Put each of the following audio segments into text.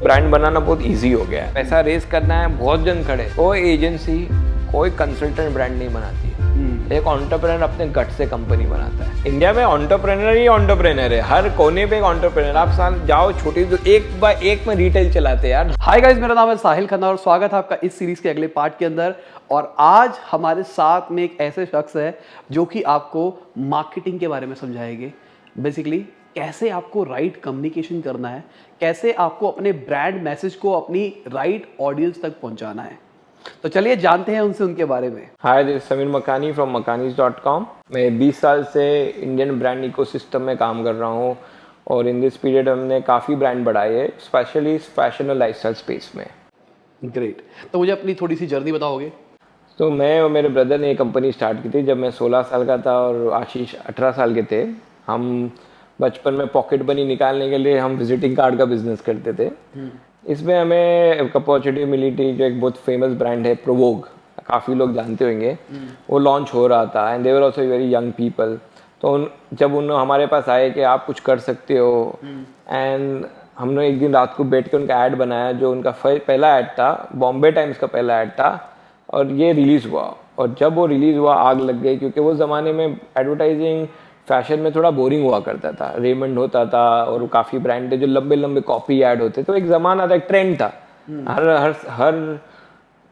Brand बनाना बहुत easy हो गया है। पैसा रेज करना है, बहुत जन खड़े, कोई एजेंसी कोई कंसल्टेंट ब्रांड नहीं बनाती है। एक एंटरप्रेन्योर अपने गट से कंपनी बनाता है। इंडिया में एंटरप्रेन्योर ही एंटरप्रेन्योर है, हर कोने पे एक एंटरप्रेन्योर। आप साल जाओ छोटी तो एक बाय एक में रिटेल चलाते हैं यार। हाय गाइस, मेरा नाम है साहिल खन्ना और स्वागत है आपका इस सीरीज के अगले पार्ट के अंदर। और आज हमारे साथ में एक ऐसे शख्स है जो कि आपको मार्केटिंग के बारे में समझाएंगे। बेसिकली कैसे आपको राइट कम्युनिकेशन करना है, कैसे आपको अपने ब्रांड मैसेज को अपनी राइट ऑडियंस तक पहुंचाना है। तो चलिए जानते हैं उनसे उनके बारे में। हाय, दिस समीर मकानी फ्रॉम makanis.com। मैं 20 साल से इंडियन ब्रांड इकोसिस्टम में काम कर रहा हूँ और इन दिस पीरियड हमने काफ़ी ब्रांड बढ़ाए हैं, स्पेशली फैशन और लाइफस्टाइल स्पेस में। ग्रेट। तो मुझे अपनी थोड़ी सी जर्नी बताओगे? तो मैं और मेरे ब्रदर ने ये कंपनी स्टार्ट की थी जब मैं 16 साल का था और आशीष 18 साल के थे। हम बचपन में पॉकेट मनी निकालने के लिए हम विजिटिंग कार्ड का बिजनेस करते थे। इसमें हमें एक अपॉर्चुनिटी मिली थी, जो एक बहुत फेमस ब्रांड है प्रोवोग, काफ़ी लोग जानते होंगे। वो लॉन्च हो रहा था and they were also very young people. तो जब उन्होंने हमारे पास आए कि आप कुछ कर सकते हो, एंड हमने एक दिन रात को बैठ के उनका ऐड बनाया, जो उनका पहला ऐड था, बॉम्बे टाइम्स का पहला ऐड था, और ये रिलीज़ हुआ। और जब वो रिलीज़ हुआ आग लग गई, क्योंकि वो ज़माने में एडवर्टाइजिंग फैशन में थोड़ा बोरिंग हुआ करता था। रेमंड होता था और काफ़ी ब्रांड थे जो लंबे लंबे कॉपी ऐड होते। तो एक ज़माना था, एक ट्रेंड था, हर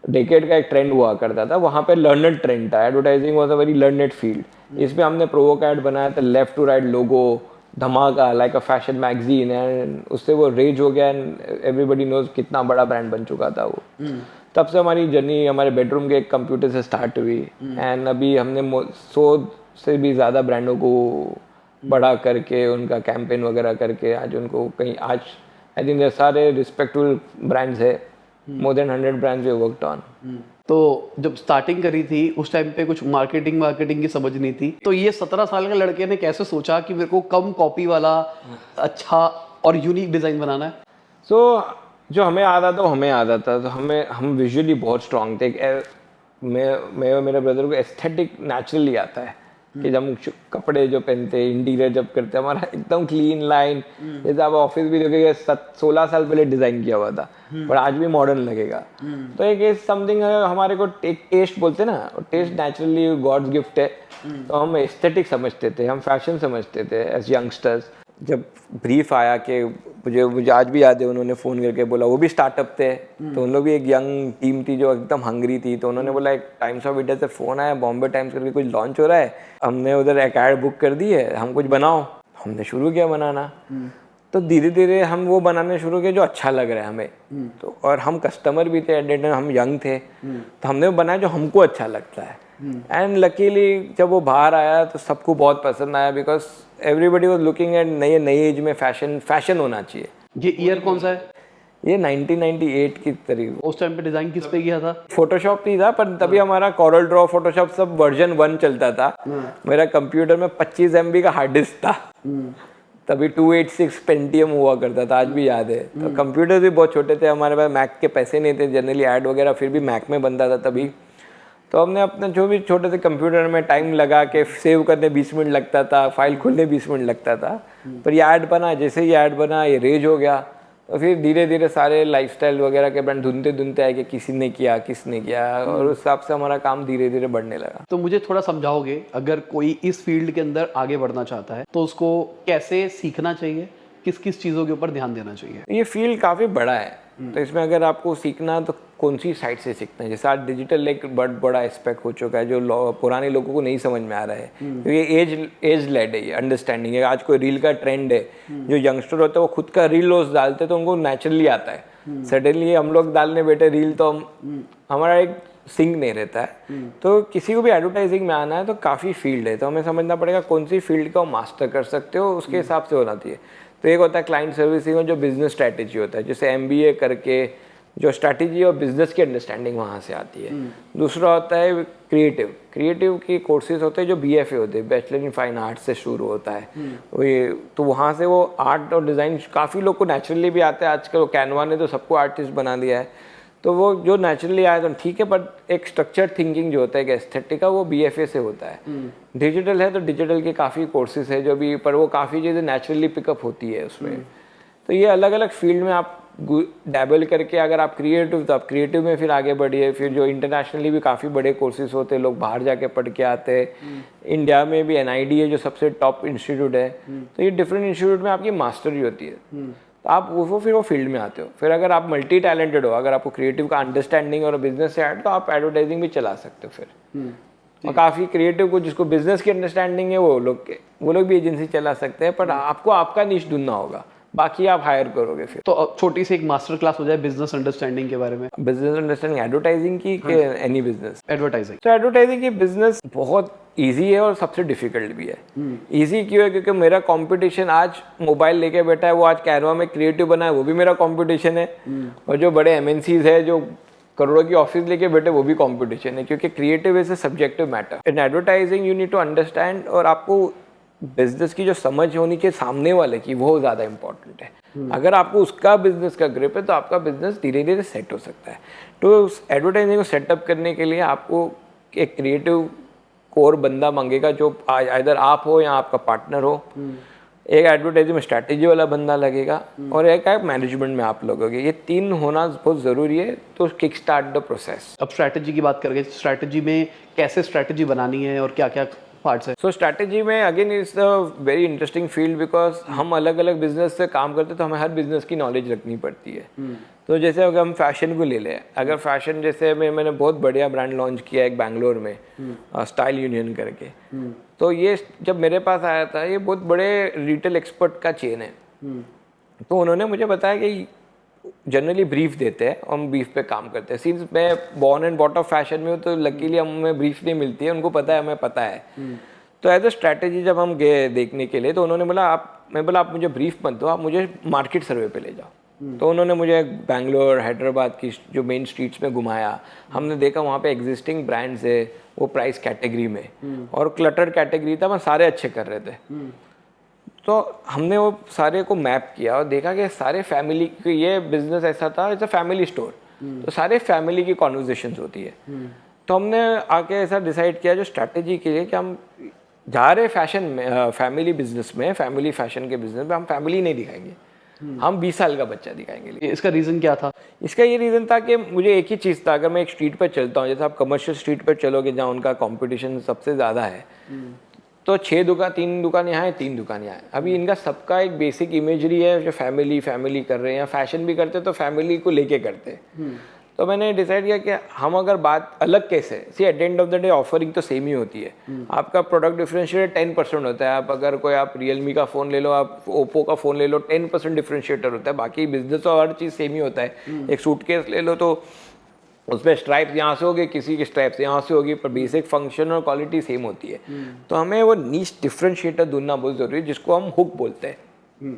डेकेड का एक ट्रेंड हुआ करता था। वहाँ पे लर्नड ट्रेंड था, advertising was a very learned field. इसमें हमने प्रोवोक ऐड बनाया था, लेफ्ट टू राइट लोगो, धमाका, like a fashion magazine, and उससे वो रेज हो गया एंड एवरीबडी नोज कितना बड़ा ब्रांड बन चुका था वो। तब से हमारी जर्नी हमारे बेडरूम के एक कंप्यूटर से स्टार्ट हुई एंड अभी हमने 100 से भी ज़्यादा ब्रांडों को बड़ा करके, उनका कैंपेन वगैरह करके आज उनको कहीं, आज आई थिंक सारे रिस्पेक्टफुल ब्रांड्स है। More than 100 brands we worked on. तो जब स्टार्टिंग करी थी उस टाइम पे कुछ मार्केटिंग की समझ नहीं थी। तो ये 17 साल के लड़के ने कैसे सोचा कि मेरे को कम कॉपी वाला अच्छा और यूनिक डिज़ाइन बनाना है? सो जो हमें आता था वो हमें आता था, तो हम विजुअली बहुत स्ट्रांग थे। मैं और मेरे ब्रदर को एस्थेटिक नेचुरली आता है कि जब हम कपड़े जो पहनते, इंटीरियर जब करते, हमारा एकदम क्लीन लाइन, जैसे आप ऑफिस भी देखिए 16 साल पहले डिजाइन किया हुआ था पर आज भी मॉडर्न लगेगा। तो एक समथिंग हमारे को एक टेस्ट बोलते ना, टेस्ट नेचुरली गॉड्स गिफ्ट है। तो हम एस्थेटिक समझते थे, हम फैशन समझते थे एज यंगस्टर्स। जब ब्रीफ आया कि मुझे आज भी याद है, उन्होंने फ़ोन करके बोला, वो भी स्टार्टअप थे, तो उन लोग भी एक यंग टीम थी जो एकदम हंगरी थी। तो उन्होंने बोला एक टाइम्स ऑफ इंडिया से फ़ोन आया, बॉम्बे टाइम्स करके कुछ लॉन्च हो रहा है, हमने उधर एक ऐड बुक कर दी है, हम कुछ बनाओ। हमने शुरू किया बनाना। तो धीरे धीरे हम वो बनाने शुरू किया जो अच्छा लग रहा है हमें। तो और हम कस्टमर भी थे, एट दैट टाइम हम यंग थे, तो हमने वो बनाया जो हमको अच्छा लगता है। एंड लकीली जब वो बाहर आया तो सबको बहुत पसंद आया, because everybody was looking at नई एज में फैशन होना चाहिए। ये ईयर कौन सा है? ये 1998 की करीब। उस टाइम पे डिजाइन किस पे किया था? फोटोशॉप नहीं था, पर तभी हमारा कॉरल ड्रॉ, फोटोशॉप सब वर्जन 1 चलता था। मेरा कंप्यूटर में 25 MB का हार्ड डिस्क था, तभी 286 पेंटियम हुआ करता था, आज भी याद है। तो कंप्यूटर भी बहुत छोटे थे, हमारे पास मैक के पैसे नहीं थे, जनरली ऐड वगैरह फिर भी मैक में बनता था तभी। तो हमने अपने जो भी छोटे से कंप्यूटर में टाइम लगा के सेव करने 20 मिनट लगता था, फाइल खोलने 20 मिनट लगता था, पर ये ऐड बना। जैसे ही ऐड बना ये रेज हो गया। तो फिर धीरे धीरे सारे लाइफस्टाइल वगैरह के ब्रांड ढूंढते आए कि किसने किया, और उस हिसाब से हमारा काम धीरे धीरे बढ़ने लगा। तो मुझे थोड़ा समझाओगे, अगर कोई इस फील्ड के अंदर आगे बढ़ना चाहता है तो उसको कैसे सीखना चाहिए, किस किस चीज़ों के ऊपर ध्यान देना चाहिए? ये फील्ड काफ़ी बड़ा है, तो इसमें अगर आपको सीखना तो कौन सी साइड से सीखना है। जैसे आज डिजिटल एक बड़ा एस्पेक्ट हो चुका है जो पुराने लोगों को नहीं समझ में आ रहा है, क्योंकि एज लेड है, ये अंडरस्टैंडिंग है। आज कोई रील का ट्रेंड है, जो यंगस्टर होते हैं वो खुद का रील रोज डालते तो उनको नेचुरली आता है। सडनली हम लोग डालने बैठे रील तो हमारा एक सिंक नहीं रहता है। तो किसी को भी एडवर्टाइजिंग में आना है तो काफ़ी फील्ड है, तो हमें समझना पड़ेगा कौन सी फील्ड का मास्टर कर सकते हो, उसके हिसाब से होना चाहिए। तो एक होता है क्लाइंट सर्विसिंग और जो बिजनेस स्ट्रैटेजी होता है, जैसे MBA करके जो स्ट्रैटेजी और बिजनेस की अंडरस्टैंडिंग वहाँ से आती है। दूसरा होता है क्रिएटिव की कोर्सेज होते हैं जो BFA होते हैं, बैचलर इन फाइन आर्ट्स से शुरू होता है। तो वहाँ से वो आर्ट और डिज़ाइन काफ़ी लोग को नेचुरली भी आता है। आजकल कैनवा ने तो सबको आर्टिस्ट बना दिया है, तो वो जो नेचुरली आया तो ठीक है, पर एक स्ट्रक्चर थिंकिंग जो होता है एस्थेटिक का, वो BFA से होता है। डिजिटल है तो डिजिटल के काफ़ी कोर्सेज है जो भी, पर वो काफ़ी चीज़ें नेचुरली पिकअप होती है उसमें। तो ये अलग अलग फील्ड में आप डैबल करके अगर आप क्रिएटिव, तो आप क्रिएटिव में फिर आगे बढ़िए। फिर जो इंटरनेशनली भी काफ़ी बड़े कोर्सेज होते हैं, लोग बाहर जाके पढ़ के आते हैं। इंडिया में भी NID है जो सबसे टॉप इंस्टीट्यूट है, तो ये डिफरेंट इंस्टीट्यूट में आपकी मास्टरी होती है, तो आप फिर वो फील्ड में आते हो। फिर अगर आप मल्टी टैलेंटेड हो, अगर आपको क्रिएटिव का अंडरस्टैंडिंग और बिजनेस से ऐड, तो आप एडवर्टाइजिंग भी चला सकते हो फिर। और काफ़ी क्रिएटिव को जिसको बिजनेस की अंडरस्टैंडिंग है वो लोग भी एजेंसी चला सकते हैं, पर आपको आपका निश ढूंढना होगा, बाकी आप हायर करोगे फिर। तो अब छोटी सी एक मास्टर क्लास हो जाए बिजनेस अंडरस्टैंडिंग के बारे में। बिजनेस अंडरस्टैंडिंग एडवर्टाइजिंग की एनी बिजनेस? एडवर्टाइजिंग। तो एडवर्टाइजिंग की बिजनेस बहुत इजी है और सबसे डिफिकल्ट भी है। इजी क्यों है? क्योंकि मेरा कंपटीशन आज मोबाइल लेके बैठा है, वो आज कैनवा में क्रिएटिव बना है, वो भी मेरा कंपटीशन है। और जो बड़े MNCs है जो करोड़ों की ऑफिस लेके बैठे, वो भी कंपटीशन है, क्योंकि creative is a subjective matter. In advertising you need to understand, और आपको बिजनेस की जो समझ होनी चाहिए सामने वाले की, वो ज़्यादा इंपॉर्टेंट है। अगर आपको उसका बिजनेस का ग्रिप है, तो आपका बिजनेस धीरे धीरे सेट हो सकता है। तो उस एडवर्टाइजिंग को सेटअप करने के लिए आपको एक क्रिएटिव कोर बंदा मांगेगा, जो इधर आप हो या आपका पार्टनर हो। एक एडवर्टाइजिंग में स्ट्रैटेजी वाला बंदा लगेगा, और एक मैनेजमेंट में आप लोगोगे। ये 3 होना बहुत ज़रूरी है, तो किक स्टार्ट द प्रोसेस। अब स्ट्रैटेजी की बात करेंगे, स्ट्रैटेजी में कैसे स्ट्रैटेजी बनानी है और क्या क्या पार्ट्स है? सो स्ट्रैटेजी में again is a very interesting field, because हम अलग अलग बिजनेस से काम करते हैं, तो हमें हर बिजनेस की नॉलेज रखनी पड़ती है। तो जैसे अगर हम फैशन को ले लें, अगर फैशन जैसे मैंने बहुत बढ़िया ब्रांड लॉन्च किया एक बैंगलोर में, स्टाइल यूनियन करके। तो ये जब मेरे पास आया था, ये बहुत बड़े रिटेल एक्सपर्ट का चेन है। तो उन्होंने मुझे बताया कि जनरली ब्रीफ देते हैं, हम ब्रीफ पे काम करते हैं। सिंस मैं born and bought of fashion में हूँ, तो लकीली हमें ब्रीफ नहीं मिलती है, उनको पता है, हमें पता है। तो एज अ स्ट्रैटेजी जब हम गए देखने के लिए, तो उन्होंने बोला आप मुझे ब्रीफ मत दो, आप मुझे मार्केट सर्वे पे ले जाओ। तो उन्होंने मुझे बैंगलोर, हैदराबाद की जो मेन स्ट्रीट्स में घुमाया। हमने देखा वहाँ पे एग्जिस्टिंग ब्रांड्स है, वो प्राइस कैटेगरी में, और क्लटर कैटेगरी था, वहाँ सारे अच्छे कर रहे थे। तो हमने वो सारे को मैप किया और देखा कि सारे फैमिली, ये बिजनेस ऐसा था, इट्स अ फैमिली स्टोर, तो सारे फैमिली की कॉन्वर्जेशंस होती है। तो हमने आके ऐसा डिसाइड किया जो स्ट्रैटेजी के लिए, कि हम जा रहे फैशन में, फैमिली बिजनेस में, फैमिली फैशन के बिजनेस में हम फैमिली नहीं दिखाएंगे, हम 20 साल का बच्चा दिखाएंगे। इसका रीज़न क्या था? इसका ये रीज़न था कि मुझे एक ही चीज़ था, अगर मैं एक स्ट्रीट पर चलता हूँ, जैसे आप कमर्शियल स्ट्रीट पर चलोगे जहाँ उनका कंपटीशन सबसे ज़्यादा है, तो 3 दुकान यहाँ है, 3 दुकान यहाँ है। अभी इनका सबका एक बेसिक इमेजरी है जो फैमिली कर रहे हैं, या फैशन भी करते तो फैमिली को लेके करते हैं। तो मैंने डिसाइड किया कि हम अगर बात अलग कैसे, see at the end of the day offering तो सेम ही होती है। आपका प्रोडक्ट डिफरेंशिएटर 10% होता है। आप अगर आप रियलमी का फ़ोन ले लो, आप ओप्पो का फ़ोन ले लो, 10% डिफरेंशिएटर होता है, बाकी बिजनेस तो हर चीज़ सेम ही होता है। एक सूटकेस ले लो, तो उसमें स्ट्राइप्स यहाँ से होगी, किसी की स्ट्राइप्स यहाँ से होगी, पर बेसिक फंक्शन और क्वालिटी सेम होती है। तो हमें वो नीश डिफरेंशिएटर ढूंढना बहुत ज़रूरी है, जिसको हम हुक बोलते हैं।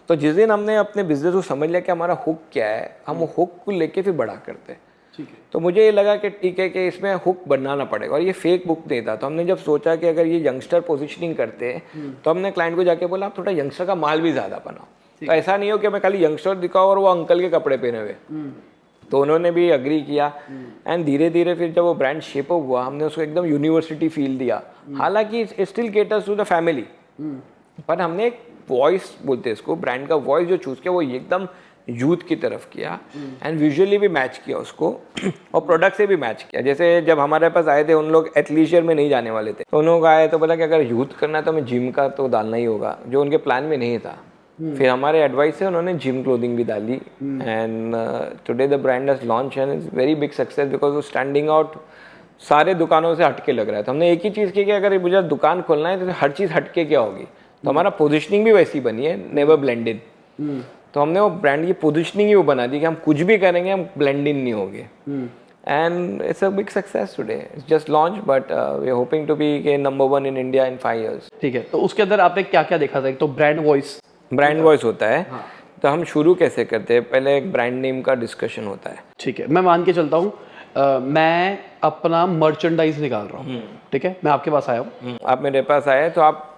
तो जिस दिन हमने अपने बिजनेस को समझ लिया कि हमारा हुक क्या है, हम वो हुक को लेके फिर बड़ा करते हैं। ठीक है। तो मुझे ये लगा कि ठीक है कि इसमें हुक बनाना पड़ेगा, और ये फेक हुक नहीं था। तो हमने जब सोचा कि अगर ये यंगस्टर पोजिशनिंग करते हैं, तो हमने क्लाइंट को जाके बोला आप थोड़ा यंगस्टर का माल भी ज़्यादा बनाओ। तो ऐसा नहीं हो कि मैं खाली यंगस्टर दिखाऊँ और वो अंकल के कपड़े पहने हुए। तो उन्होंने भी अग्री किया, एंड धीरे धीरे फिर जब वो ब्रांड शेप अप हुआ, हमने उसको एकदम यूनिवर्सिटी फील दिया। हालांकि still caters to the family, पर हमने एक वॉइस बोलते हैं इसको, ब्रांड का वॉइस जो चूज किया वो एकदम यूथ की तरफ किया, एंड विजुअली भी मैच किया उसको और प्रोडक्ट से भी मैच किया। जैसे जब हमारे पास आए थे, उन लोग एथलीशियर में नहीं जाने वाले थे, तो उन लोग आए तो बोला कि अगर यूथ करना है तो हमें जिम का तो डालना ही होगा, जो उनके प्लान में नहीं था। फिर हमारे एडवाइस से उन्होंने जिम क्लोथिंग भी डाली, and today the brand has launch and is very big success, because वो स्टैंडिंग आउट सारे दुकानों से हटके लग रहा है। तो हमने एक ही चीज़ की कि अगर मुझे दुकान खोलना है तो हर चीज़ हटके क्या होगी, तो हमारा पोजिशनिंग भी वैसी बनी है, नेवर ब्लेंडेड। तो हमने वो ब्रांड की पोजिशनिंग ही वो बना दी कि हम कुछ भी करेंगे, हम ब्लेंड इन नहीं होंगे, and it's a big success today. It's just launch, but we are hoping to be के number 1 in India in 5 years। ठीक है, तो उसके अंदर आपने क्या क्या देखा था? एक तो ब्रांड वॉइस होता है। हाँ। तो हम शुरू कैसे करते हैं, पहले एक ब्रांड नेम का डिस्कशन होता है। ठीक है, मैं मान के चलता हूँ मैं अपना मर्चेंडाइज निकाल रहा हूँ, ठीक है, मैं आपके पास आया हूँ, आप मेरे पास आए, तो आप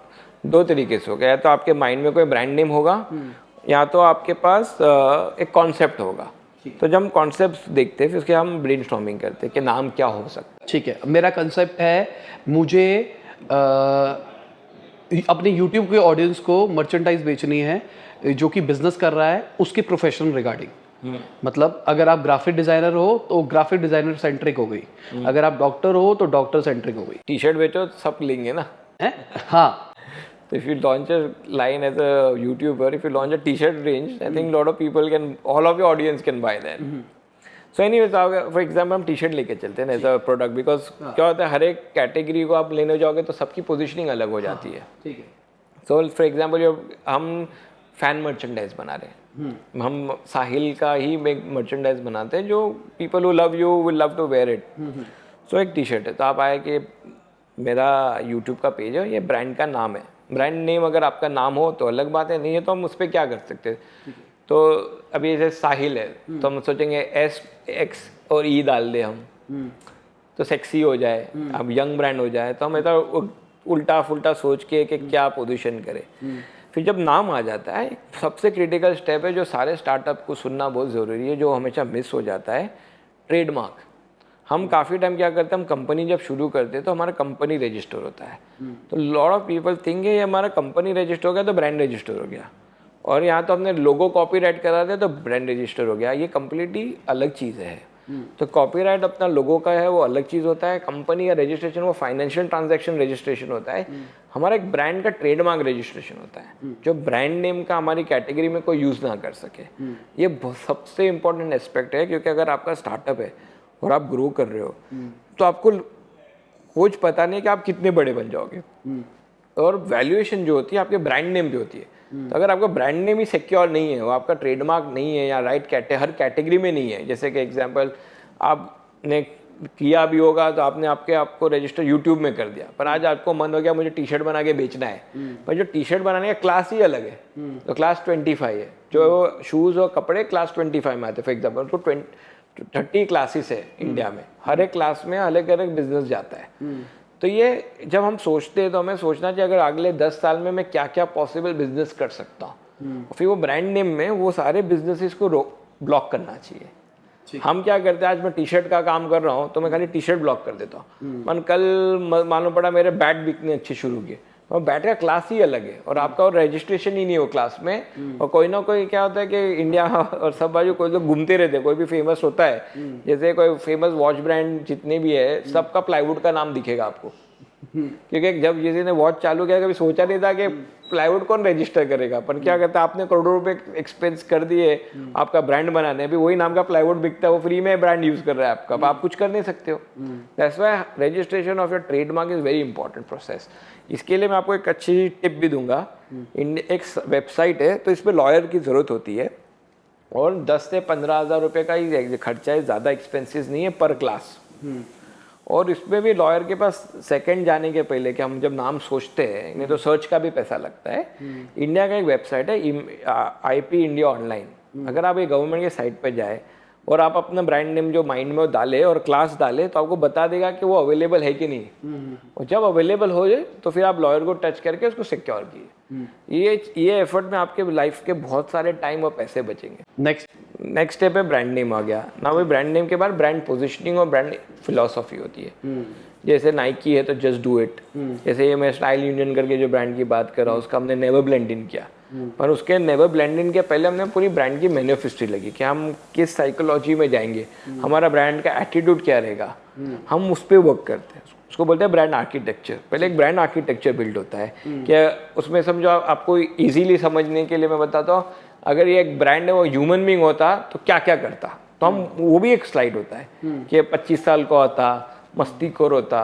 2 तरीके से होगा, या तो आपके माइंड में कोई ब्रांड नेम होगा, या तो आपके पास एक कॉन्सेप्ट होगा। तो जब हम कॉन्सेप्ट देखते हैं, फिर उसके हम ब्रेनस्टॉर्मिंग करते हैं कि नाम क्या हो सकता है। ठीक है, मेरा कंसेप्ट है मुझे अपने यूट्यूब के ऑडियंस को मर्चेंडाइज बेचनी है जो कि बिजनेस कर रहा है उसके प्रोफेशन रिगार्डिंग। मतलब अगर आप ग्राफिक डिजाइनर हो तो ग्राफिक डिजाइनर सेंट्रिक हो गई, अगर आप डॉक्टर हो तो डॉक्टर सेंट्रिक हो गई। टी शर्ट बेचो तो सब लेंगे ना है हाँ। So if you launch a line as a YouTuber, if you launch a T-shirt range, I think a lot of people can, all of your audience can buy that. So anyways, for example, हम T-shirt लेके चलते हैं as a product, because क्या होता है हर एक category को आप लेने जाओगे तो सबकी पोजीशनिंग अलग हो जाती है। ठीक है। So for example, हम फैन मर्चेंडाइज बना रहे हैं, हम साहिल का ही मर्चेंडाइज बनाते हैं जो people who love you will love to wear it. So एक T-shirt है, तो आप आए कि मेरा YouTube का पेज है, ये ब्रांड का नाम है, ब्रांड नेम अगर आपका नाम हो तो अलग बात है, नहीं है तो हम उस पर क्या कर सकते हैं। तो अभी जैसे साहिल है तो हम सोचेंगे S X और E डाल दे हम तो सेक्सी हो जाए, अब यंग ब्रांड हो जाए, तो हम ऐसा उल्टा फुल्टा सोच के कि क्या पोजीशन करे। फिर जब नाम आ जाता है, सबसे क्रिटिकल स्टेप है जो सारे स्टार्टअप को सुनना बहुत ज़रूरी है, जो हमेशा मिस हो जाता है, ट्रेडमार्क। हम काफ़ी टाइम क्या करते हैं, हम कंपनी जब शुरू करते हैं तो हमारा कंपनी रजिस्टर होता है, तो लॉट ऑफ पीपल थिंक ये हमारा कंपनी रजिस्टर हो गया तो ब्रांड रजिस्टर हो गया, और यहाँ तो हमने लोगो कॉपीराइट करा दिया तो ब्रांड रजिस्टर हो गया। ये कम्प्लीटली अलग चीज़ है। तो कॉपीराइट अपना लोगो का है, वो अलग चीज़ होता है। कंपनी का रजिस्ट्रेशन वो फाइनेंशियल ट्रांजैक्शन रजिस्ट्रेशन होता है। हमारा एक ब्रांड का ट्रेडमार्क रजिस्ट्रेशन होता है, जो ब्रांड नेम का हमारी कैटेगरी में कोई यूज़ ना कर सके। ये सबसे इंपॉर्टेंट एस्पेक्ट है, क्योंकि अगर आपका स्टार्टअप है और आप ग्रो कर रहे हो तो आपको कुछ पता नहीं कि आप कितने बड़े बन जाओगे, और वैल्यूएशन जो होती है आपके ब्रांड नेम पे होती है। तो अगर आपका ब्रांड नेम ही सिक्योर नहीं है, वो आपका ट्रेडमार्क नहीं है या राइट हर कैटेगरी में नहीं है, जैसे कि एग्जांपल आपने किया भी होगा तो आपने आपको रजिस्टर यूट्यूब में कर दिया, पर आज आपको मन हो गया मुझे टी शर्ट बना के बेचना है, पर जो टी शर्ट बनाने का क्लास ही अलग है, तो क्लास 25 है, जो शूज़ और कपड़े क्लास 25 में आते हैं फॉर एग्जाम्पल, तो 30 क्लासेस है इंडिया में, हर एक क्लास में अलग अलग बिजनेस जाता है। तो ये जब हम सोचते हैं तो हमें सोचना चाहिए अगर अगले 10 साल में मैं क्या क्या पॉसिबल बिजनेस कर सकता हूँ, फिर वो ब्रांड नेम में वो सारे बिजनेसेस को ब्लॉक करना चाहिए। हम क्या करते हैं, आज मैं टी शर्ट का काम कर रहा हूँ तो मैं खाली टी शर्ट ब्लॉक कर देता हूँ, कल मालूम पड़ा मेरे बैट बिकने अच्छे शुरू किए, और बैट का क्लास ही अलग है और आपका और रजिस्ट्रेशन ही नहीं हो क्लास में, और कोई ना कोई क्या होता है कि इंडिया और सब बाजू कोई लोग घूमते रहते हैं, कोई भी फेमस होता है, जैसे कोई फेमस वॉच ब्रांड जितने भी है सबका प्लाईवुड का नाम दिखेगा आपको, क्योंकि जब किसी ने वॉच चालू किया कभी सोचा नहीं था कि प्लाईवुड कौन रजिस्टर करेगा, पर क्या कहता है आपने करोड़ों रुपए एक्सपेंस कर दिए आपका ब्रांड बनाने, अभी वही नाम का प्लाईवुड बिकता है, वो फ्री में ब्रांड यूज कर रहा है आपका, आप कुछ कर नहीं सकते हो। That's why registration of your trademark is very important process. इसके लिए मैं आपको एक अच्छी टिप भी दूंगा, एक वेबसाइट है तो इस पर लॉयर की ज़रूरत होती है, और 10 से 15 हज़ार रुपये का ही खर्चा है, ज़्यादा एक्सपेंसिस नहीं है पर क्लास, और इसमें भी लॉयर के पास सेकंड जाने के पहले कि हम जब नाम सोचते हैं, नहीं तो सर्च का भी पैसा लगता है। इंडिया का एक वेबसाइट है IP इंडिया ऑनलाइन, अगर आप ये गवर्नमेंट के साइट पर जाए और आप अपना ब्रांड नेम जो माइंड में डाले और क्लास डाले तो आपको बता देगा कि वो अवेलेबल है कि नहीं, और जब अवेलेबल हो जाए तो फिर आप लॉयर को टच करके उसको सिक्योर कीजिए। ये एफर्ट में आपके लाइफ के बहुत सारे टाइम और पैसे बचेंगे। नेक्स्ट स्टेप है ब्रांड नेम आ गया ना, वही ब्रांड नेम के बाद ब्रांड पोजिशनिंग और ब्रांड फिलोसॉफी होती है। जैसे नाइकी है तो जस्ट डू इट, जैसे ये मैं स्टाइल यूनियन करके जो ब्रांड की बात कर रहा हूँ उसका हमने नेवर ब्लेंड इन किया, पर उसके नेवर ब्लेंड इन के पहले हमने पूरी ब्रांड की मैन्युफेस्टो लगी कि हम किस साइकोलॉजी में जाएंगे, हमारा ब्रांड का एटीट्यूड क्या रहेगा, हम उस पर वर्क करते हैं, उसको बोलते हैं ब्रांड आर्किटेक्चर। पहले एक ब्रांड आर्किटेक्चर बिल्ड होता है कि उसमें समझो आपको इजीली समझने के लिए मैं बताता हूँ, अगर ये एक ब्रांड है वो ह्यूमन बीइंग होता तो क्या क्या करता, तो हम वो भी एक स्लाइड होता है कि 25 साल का होता, मस्तीखोर होता,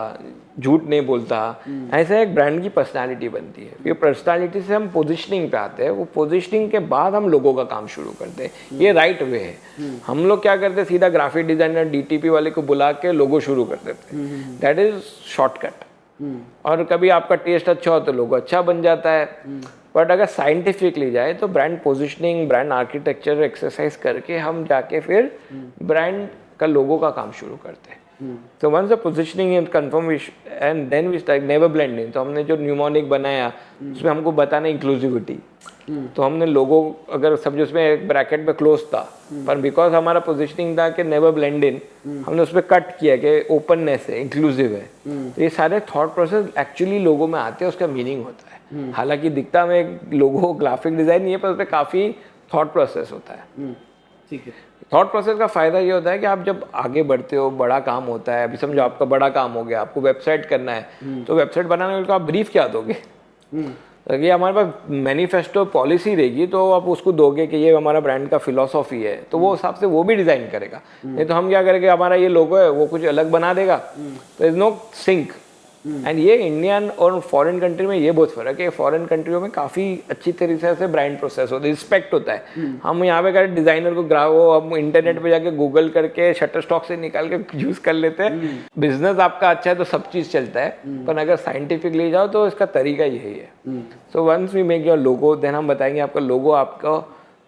झूठ नहीं बोलता, ऐसे एक ब्रांड की पर्सनालिटी बनती है। फिर पर्सनालिटी से हम पोजीशनिंग पे आते हैं, वो पोजीशनिंग के बाद हम लोगों का काम शुरू करते हैं। ये राइट वे है। हम लोग क्या करते हैं, सीधा ग्राफिक डिजाइनर DTP वाले को बुला के लोगो शुरू कर देते हैं, दैट इज शॉर्टकट। और कभी आपका टेस्ट अच्छा हो तो लोगो अच्छा बन जाता है, बट अगर साइंटिफिकली जाए तो brand positioning, brand architecture exercise करके हम जाके फिर ब्रांड का लोगो का काम शुरू करते हैं। तो once the positioning and confirm and then we start never blending. तो हमने जो न्यूमोनिक बनाया उसमें हमको बताना इंक्लूसिविटी। तो हमने लोगो अगर समझो उसमें एक ब्रैकेट में क्लोज था, पर बिकॉज हमारा पोजिशनिंग था कि नेवर ब्लेंड इन, हमने उसमें कट किया कि ओपननेस है, इंक्लूसिव है। तो ये सारे थॉट प्रोसेस एक्चुअली लोगों में आते हैं, उसका मीनिंग होता है। हालांकि दिखता में एक लोगो ग्राफिक डिजाइन नहीं है, पर उसमें काफी थॉट प्रोसेस होता है। ठीक है। थॉट प्रोसेस का फायदा ये होता है कि आप जब आगे बढ़ते हो, बड़ा काम होता है, अभी समझो आपका बड़ा काम हो गया, आपको वेबसाइट करना है, तो वेबसाइट बनाने के आप ब्रीफ क्या दोगे? ये हमारे पास मैनिफेस्टो पॉलिसी रहेगी, तो आप उसको दोगे कि ये हमारा ब्रांड का फिलॉसफी है, तो वो हिसाब से वो भी डिजाइन करेगा। नहीं तो हम क्या करेंगे, हमारा ये लोगो है वो कुछ अलग बना देगा, तो इज नो सिंक। एंड ये इंडियन और फॉरेन कंट्री में ये बहुत फर्क है। फॉरेन कंट्रियों में काफ़ी अच्छी तरीके से ब्रांड प्रोसेस होता है, रिस्पेक्ट होता है। हम यहाँ पे कर डिजाइनर को ग्राहो, हम इंटरनेट पे जाके गूगल करके शटर स्टॉक से निकाल के यूज कर लेते हैं। बिजनेस आपका अच्छा है तो सब चीज़ चलता है, पर अगर साइंटिफिक ले जाओ तो इसका तरीका यही है। So once we make your logo, then हम बताएंगे आपका लोगो आपका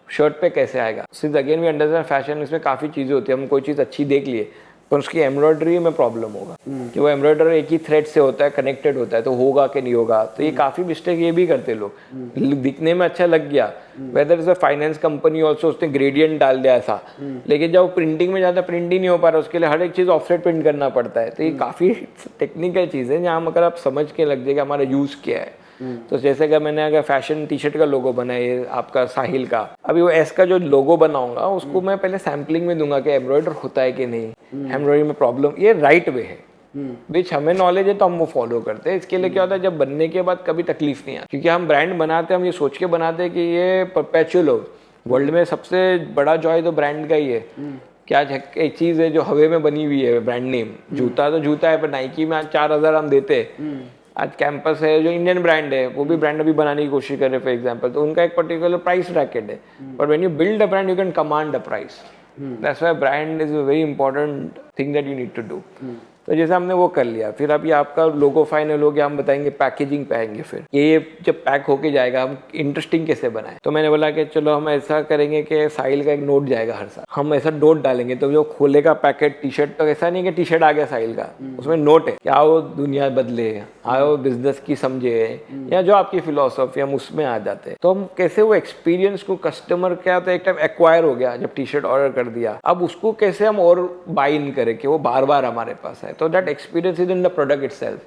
शर्ट पे कैसे आएगा। Since again we understand fashion, इसमें काफ़ी चीज़ें होती है। हम कोई चीज़ अच्छी देख लिए पर उसकी एम्ब्रॉयडरी में प्रॉब्लम होगा कि वो एम्ब्रॉयडरी एक ही थ्रेड से होता है, कनेक्टेड होता है, तो होगा कि नहीं होगा। तो ये काफ़ी मिस्टेक ये भी करते लोग। दिखने में अच्छा लग गया, whether is a finance company also, उसने ग्रेडियंट डाल दिया ऐसा, लेकिन जब वो प्रिंटिंग में जाता है प्रिंट ही नहीं हो पा रहा, उसके लिए हर एक चीज़ ऑफसेट प्रिंट करना पड़ता है। तो ये काफ़ी टेक्निकल चीज़ है जहाँ अगर आप समझ के लग जाएगा हमारा यूज़ क्या है। तो जैसे कि मैंने अगर फैशन टी शर्ट का लोगो बना है आपका साहिल का, अभी वो एस का जो लोगो बनाऊंगा उसको मैं पहले सैम्पलिंग में दूंगा कि एम्ब्रॉयडर होता है कि नहीं, एम्ब्रॉयडरी में प्रॉब्लम, ये राइट वे है विच हमें नॉलेज है तो हम वो फॉलो करते हैं। इसके लिए क्या होता है, जब बनने के बाद कभी तकलीफ नहीं आती, क्योंकि हम ब्रांड बनाते हैं, हम ये सोच के बनाते हैं कि ये परपेचुअल हो। वर्ल्ड में सबसे बड़ा जॉय तो ब्रांड का ही है। क्या एक चीज़ है जो हवे में बनी हुई है, ब्रांड नेम। जूता तो जूता है, पर नाइकी में आज 4,000 हम देते हैं। आज कैंपस है जो इंडियन ब्रांड है, वो भी ब्रांड अभी बनाने की कोशिश कर रहे हैं फॉर एग्जांपल, तो उनका एक पर्टिकुलर प्राइस ब्रैकेट है। But when you build a brand you can command a price. That's why brand is a very important thing that you need to do. तो जैसे हमने वो कर लिया, फिर अभी आपका लोगो फाइनल हो गया, हम बताएंगे पैकेजिंग पे आएंगे। फिर ये जब पैक होके जाएगा हम इंटरेस्टिंग कैसे बनाएं, तो मैंने बोला कि चलो हम ऐसा करेंगे कि साहिल का एक नोट जाएगा हर साल, हम ऐसा नोट डालेंगे तो जो खोलेगा पैकेट टी शर्ट, तो ऐसा नहीं कि टी शर्ट आ गया साहिल का, उसमें नोट है कि आओ दुनिया बदले, आओ बिजनेस की समझे, या जो आपकी फिलोसॉफी, हम उसमें आ जाते हैं। तो हम कैसे वो एक्सपीरियंस को कस्टमर क्या होता है, एक टाइम एक्वायर हो गया जब टी शर्ट ऑर्डर कर दिया, अब उसको कैसे हम और बाय इन करें कि वो बार बार हमारे पास है। तो that experience is in the product itself.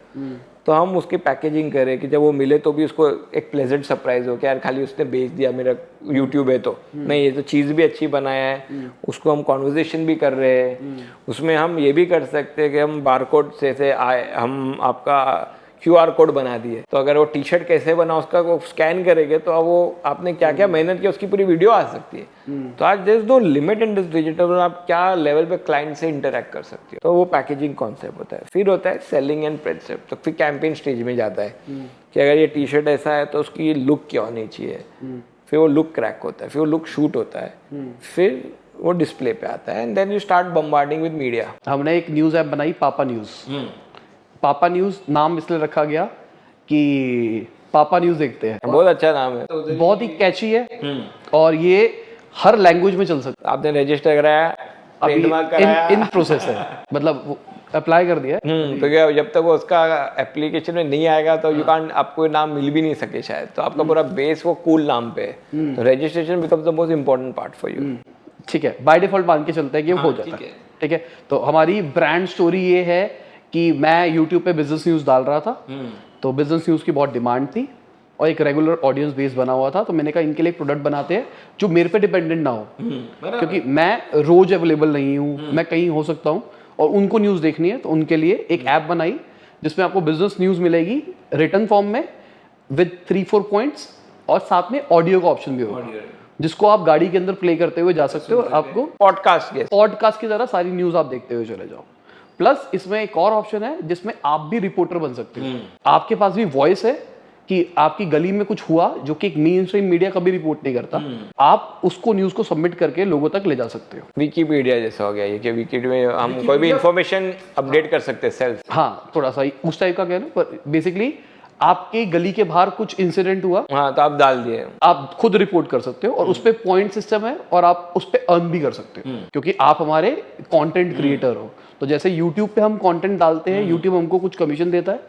तो हम उसकी पैकेजिंग करें कि जब वो मिले तो भी उसको एक प्लेजेंट सरप्राइज हो कि यार खाली उसने बेच दिया, मेरा यूट्यूब है तो नहीं, ये तो चीज़ भी अच्छी बनाया है, उसको हम कॉन्वर्जेशन भी कर रहे हैं। उसमें हम ये भी कर सकते हैं कि हम बारकोड से आए, हम आपका QR कोड बना दिए, तो अगर वो टी शर्ट कैसे बना उसका वो स्कैन करेंगे तो अब वो आपने क्या क्या मेहनत की उसकी पूरी वीडियो आ सकती है। तो आज there is no limit in this digital, आप क्या लेवल पे क्लाइंट से इंटरेक्ट कर सकते हो। तो वो पैकेजिंग कॉन्सेप्ट होता है। फिर होता है सेलिंग एंड प्रिंसिप, तो फिर कैंपेन स्टेज में जाता है कि अगर ये टी शर्ट ऐसा है तो उसकी लुक क्या होनी चाहिए। फिर वो लुक क्रैक होता है, फिर वो लुक शूट होता है, फिर वो डिस्प्ले पे आता है, and then you start bombarding with media. हमने एक न्यूज़ ऐप बनाई, पापा न्यूज़। पापा न्यूज़ नाम इसलिए रखा गया कि पापा न्यूज़ देखते हैं। बहुत अच्छा नाम है, बहुत ही कैची है और ये हर लैंग्वेज में चल सकता आपने रजिस्टर कराया, है। ट्रेडमार्क कराया, इन प्रोसेस है, मतलब अप्लाई कर दिया है। तो क्या जब तक वो उसका एप्लीकेशन में नहीं आएगा तो यू कांट, आपको नाम मिल भी नहीं सके शायद, तो आपका पूरा बेस वो कूल नाम पे है। तो registration becomes the most important part for you. ठीक है, बाय डिफॉल्ट मान के चलते हैं कि वो हो जाता है। ठीक है, तो हमारी ब्रांड स्टोरी ये है कि मैं YouTube पे बिजनेस न्यूज़ डाल रहा था, तो बिजनेस न्यूज़ की बहुत डिमांड थी और एक रेगुलर ऑडियंस बेस बना हुआ था। तो मैंने कहा इनके लिए एक प्रोडक्ट बनाते हैं जो मेरे पे डिपेंडेंट ना हो, क्योंकि मैं रोज अवेलेबल नहीं हूँ, मैं कहीं हो सकता हूँ और उनको न्यूज़ देखनी है। तो उनके लिए एक ऐप बनाई जिसमें आपको बिजनेस न्यूज़ मिलेगी रिटन फॉर्म में विद 3-4 पॉइंट्स, और साथ में ऑडियो का ऑप्शन भी होगा जिसको आप गाड़ी के अंदर प्ले करते हुए जा सकते हो और आपको पॉडकास्ट की तरह सारी न्यूज़ आप देखते हुए चले जाओ। प्लस इसमें एक और ऑप्शन है जिसमें आप भी रिपोर्टर बन सकते हो। आपके पास भी वॉइस है कि आपकी गली में कुछ हुआ जो कि एक मेन स्ट्रीम मीडिया कभी रिपोर्ट नहीं करता, आप उसको न्यूज़ को सबमिट करके लोगों तक ले जा सकते हो। विकीपीडिया जैसा हो गया ये कि विकीपीडिया में हम कोई भी इंफॉर्मेशन अपडेट कर सकते हैं सेल्फ। हाँ, थोड़ा सा उस टाइप का कह लो, पर बेसिकली आपके गली के बाहर कुछ इंसिडेंट हुआ, हाँ, तो आप डाल दिए, आप खुद रिपोर्ट कर सकते हो और उस पे पॉइंट सिस्टम है और आप उस पे अर्न भी कर सकते हो क्योंकि आप हमारे कंटेंट क्रिएटर हो। तो जैसे यूट्यूब पे हम कंटेंट डालते हैं, यूट्यूब हमको कुछ कमीशन देता है,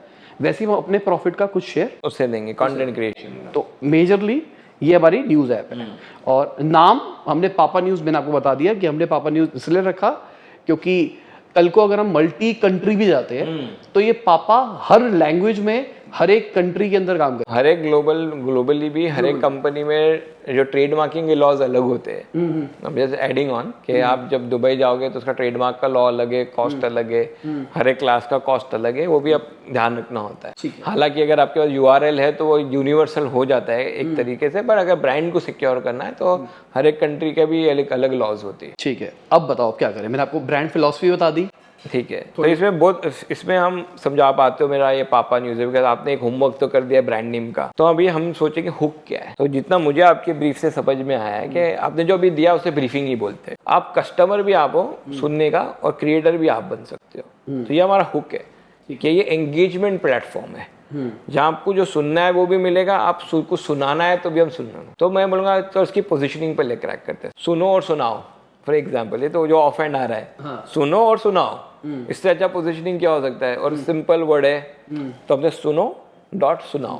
वैसे ही हम अपने प्रॉफिट का कुछ शेयर उससे देंगे कंटेंट क्रिएशन। तो मेजरली ये हमारी न्यूज़ ऐप है। और नाम हमने पापा न्यूज़, मैंने आपको बता दिया कि हमने पापा न्यूज़ इसलिए रखा क्योंकि कल को अगर हम मल्टी कंट्री भी जाते हैं तो ये पापा हर लैंग्वेज में हर एक कंट्री के अंदर काम करते हर एक ग्लोबली भी हर एक कंपनी में जो ट्रेडमार्किंग के लॉज अलग होते हैं। अब जैसे एडिंग ऑन कि आप जब दुबई जाओगे तो उसका ट्रेडमार्क का लॉ अलग है, कॉस्ट अलग है, हर एक क्लास का कॉस्ट अलग है, वो भी आप ध्यान रखना होता है। हालांकि अगर आपके पास URL है तो वो यूनिवर्सल हो जाता है एक तरीके से, पर अगर ब्रांड को सिक्योर करना है तो हर एक कंट्री के भी अलग अलग लॉज होती है। ठीक है, अब बताओ क्या करें? मैंने आपको ब्रांड फिलॉसफी बता दी, ठीक है। तो इसमें हम समझा पाते हो मेरा ये पापा न्यूज़ है, बिकॉज आपने एक होमवर्क तो कर दिया ब्रांड नेम का। तो अभी हम सोचे कि हुक क्या है। तो जितना मुझे आपके ब्रीफ से समझ में आया है कि आपने जो अभी दिया उसे ब्रीफिंग ही बोलते हैं। आप कस्टमर भी आप हो सुनने का और क्रिएटर भी आप बन सकते हो। तो ये हमारा हुक है कि ये एंगेजमेंट प्लेटफॉर्म है जहाँ आपको जो सुनना है वो भी मिलेगा, आप कुछ सुनाना है तो भी हम सुनना। तो मैं बोलूँगा तो उसकी पोजिशनिंग पर ले क्रैक करते हैं। सुनो और सुनाओ, फॉर एग्जाम्पल ये तो जो ऑफ एंड आ रहा है, हाँ। सुनो और सुनाओ, इससे अच्छा पोजीशनिंग क्या हो सकता है? और सिंपल वर्ड है तो हमने सुनो डॉट सुनाओ।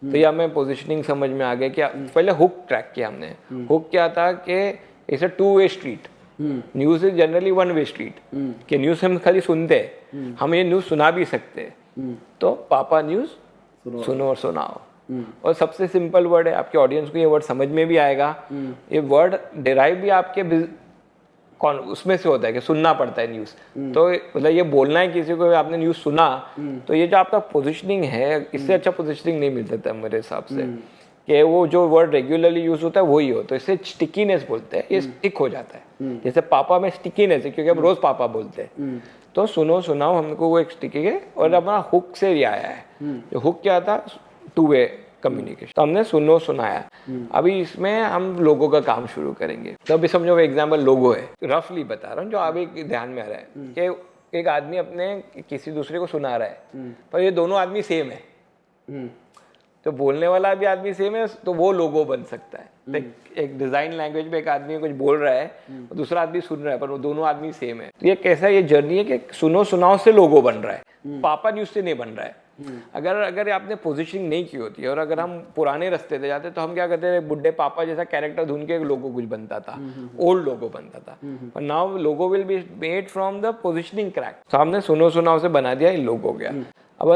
तो ये हमें पोजीशनिंग समझ में आ गया कि पहले हुक ट्रैक किया हमने। हुक क्या था कि इट्स अ 2-वे स्ट्रीट। न्यूज इज जनरली 1-वे स्ट्रीट कि न्यूज हम खाली सुनते हैं, हम ये न्यूज सुना भी सकते हैं। तो पापा न्यूज सुनो और सुनाओ। और सबसे सिंपल वर्ड है, आपके ऑडियंस को ये वर्ड समझ में भी आएगा। ये वर्ड डिराइव भी आपके उसमें से होता है कि सुनना पड़ता है न्यूज़। तो मतलब ये बोलना है किसी को आपने न्यूज़ सुना, तो ये जो आपका पोजीशनिंग है, इससे अच्छा पोजीशनिंग नहीं मिल सकता मेरे हिसाब से कि वो जो वर्ड रेगुलरली यूज होता है वही हो। तो इसे स्टिकीनेस बोलते हैं, ये स्टिक हो जाता है। जैसे पापा में स्टिकीनेस है क्योंकि हम रोज पापा बोलते हैं। तो सुनो सुनाओ हमको वो एक स्टिकी है। और अपना हुक से ये आया है। जो हुक क्या था? Two way communication. तो हमने सुनो सुनाया। अभी इसमें हम लोगों का काम शुरू करेंगे। तो अभी समझो एग्जाम्पल लोगो है, रफली बता रहा हूँ जो अभी ध्यान में आ रहा है कि एक आदमी अपने किसी दूसरे को सुना रहा है, पर ये दोनों आदमी सेम है। तो बोलने वाला भी आदमी सेम है, तो वो लोगो बन सकता है। एक डिजाइन लैंग्वेज में एक आदमी कुछ बोल रहा है और दूसरा आदमी सुन रहा है, पर वो दोनों आदमी सेम है। तो ये कैसा ये जर्नी है कि सुनो सुनाओ से लोगो बन रहा है, पापा न्यूज से नहीं बन रहा है। अगर आपने पोजीशनिंग नहीं की होती है और अगर हम पुराने रास्ते पे जाते तो हम क्या करते थे, बुड्ढे पापा जैसा कैरेक्टर ढूंढ के लोगो कुछ बनता था, ओल्ड लोगो बनता था। पर now logo will be made from the positioning crack. तो हमने सुनो सुनाओ से बना दिया, ये लोगो गया। अब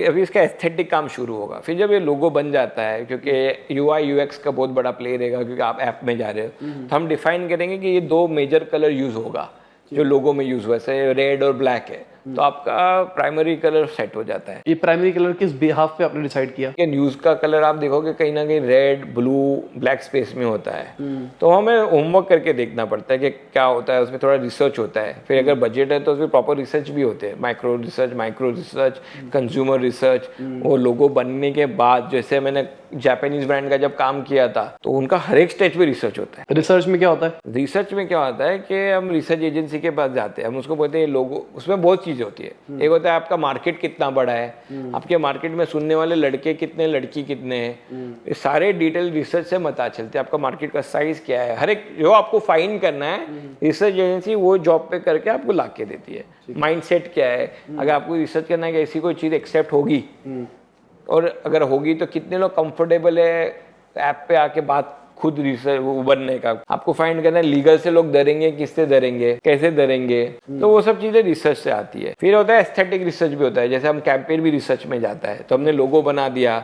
अभी इसका एस्थेटिक काम शुरू होगा। फिर जब ये लोगो बन जाता है, क्योंकि UI UX का बहुत बड़ा प्ले रहेगा क्योंकि आप ऐप में जा रहे हो, तो हम डिफाइन करेंगे कि ये 2 मेजर कलर यूज होगा जो लोगो में यूज हुआ है, रेड और ब्लैक है। तो आपका प्राइमरी कलर सेट हो जाता है। ये प्राइमरी कलर किस बिहाफ पे आपने डिसाइड किया? कि न्यूज का कलर आप देखोगे कहीं ना कहीं रेड ब्लू ब्लैक स्पेस में होता है। तो हमें होमवर्क करके देखना पड़ता है कि क्या होता है, उसमें थोड़ा रिसर्च होता है। फिर अगर बजट है तो उसमें प्रॉपर रिसर्च भी होते हैं, माइक्रो रिसर्च, कंज्यूमर रिसर्च। वो लोगो बनने के बाद, जैसे मैंने जापानीज ब्रांड का जब काम किया था, तो उनका हर एक स्टेज पे रिसर्च होता है। रिसर्च में क्या होता है? रिसर्च में क्या होता है कि हम रिसर्च एजेंसी के पास जाते हैं, हम उसको बोलते हैं लोगो। उसमें बहुत चीजें होती है। एक होता है आपका मार्केट कितना बड़ा है, आपके मार्केट में सुनने वाले लड़के कितने, लड़की कितने हैं, ये सारे डिटेल रिसर्च से पता चलते हैं। आपका मार्केट का साइज क्या है, हर एक जो आपको फाइन करना है, रिसर्च एजेंसी वो जॉब पे करके आपको ला के देती है। माइंडसेट क्या है, अगर आपको रिसर्च करना है कि ऐसी कोई चीज एक्सेप्ट होगी, और अगर होगी तो कितने लोग कंफर्टेबल है ऐप पे आके बात खुद रिसर्च बनने का। आपको फाइंड करना है लीगल से लोग डरेंगे, किससे डरेंगे, कैसे डरेंगे। तो वो सब चीजें रिसर्च से आती है। फिर होता है एस्थेटिक रिसर्च भी होता है, जैसे हम कैंपेन भी रिसर्च में जाता है। तो हमने लोगो बना दिया,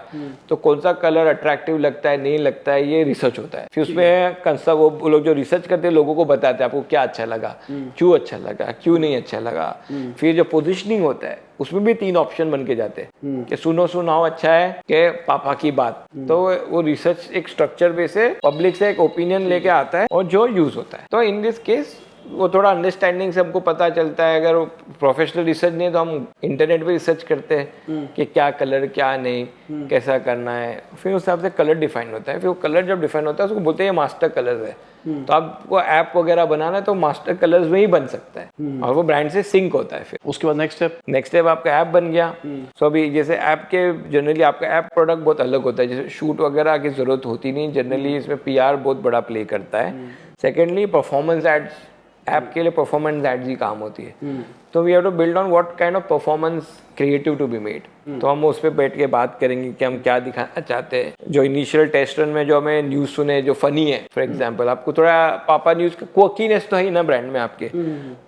तो कौन सा कलर अट्रैक्टिव लगता है, नहीं लगता है, ये रिसर्च होता है। फिर उसमें कंसर्ट वो लोग जो रिसर्च करते हैं लोगों को बताते हैं आपको क्या अच्छा लगा, क्यों अच्छा लगा, क्यों नहीं अच्छा लगा। फिर जो पोजिशनिंग होता है उसमें भी 3 ऑप्शन बन के जाते हैं कि सुनो सुनाओ अच्छा है कि पापा की बात। तो वो रिसर्च एक स्ट्रक्चर बेस से पब्लिक से एक ओपिनियन लेके आता है और जो यूज होता है। तो इन दिस केस वो थोड़ा अंडरस्टैंडिंग से हमको पता चलता है। अगर प्रोफेशनल रिसर्च नहीं तो हम इंटरनेट पे रिसर्च करते हैं कि क्या कलर, क्या नहीं, कैसा करना है। फिर उस हिसाब से कलर डिफाइन होता है। फिर वो कलर जब डिफाइन होता है उसको बोलते हैं मास्टर कलर है। तो आपको ऐप वगैरह बनाना है तो मास्टर कलर्स में ही बन सकता है और वो ब्रांड से सिंक होता है। फिर उसके बाद नेक्स्ट स्टेप आपका ऐप बन गया। सो अभी जैसे ऐप के जनरली आपका ऐप प्रोडक्ट बहुत अलग होता है, जैसे शूट वगैरह की जरूरत होती नहीं जनरली, इसमें PR बहुत बड़ा प्ले करता है। सेकेंडली परफॉर्मेंस एड्स, ऐप के लिए परफॉर्मेंस एड्स ही काम होती है। तो we have to build on what kind of performance creative to be made. तो हम उस पर बैठ के बात करेंगे कि हम क्या दिखाना चाहते हैं। जो इनिशियल टेस्ट रन में जो हमें न्यूज़ सुने जो फनी है, फॉर एग्जांपल आपको थोड़ा पापा न्यूज़ का क्वकीनेस तो है ही ना ब्रांड में आपके,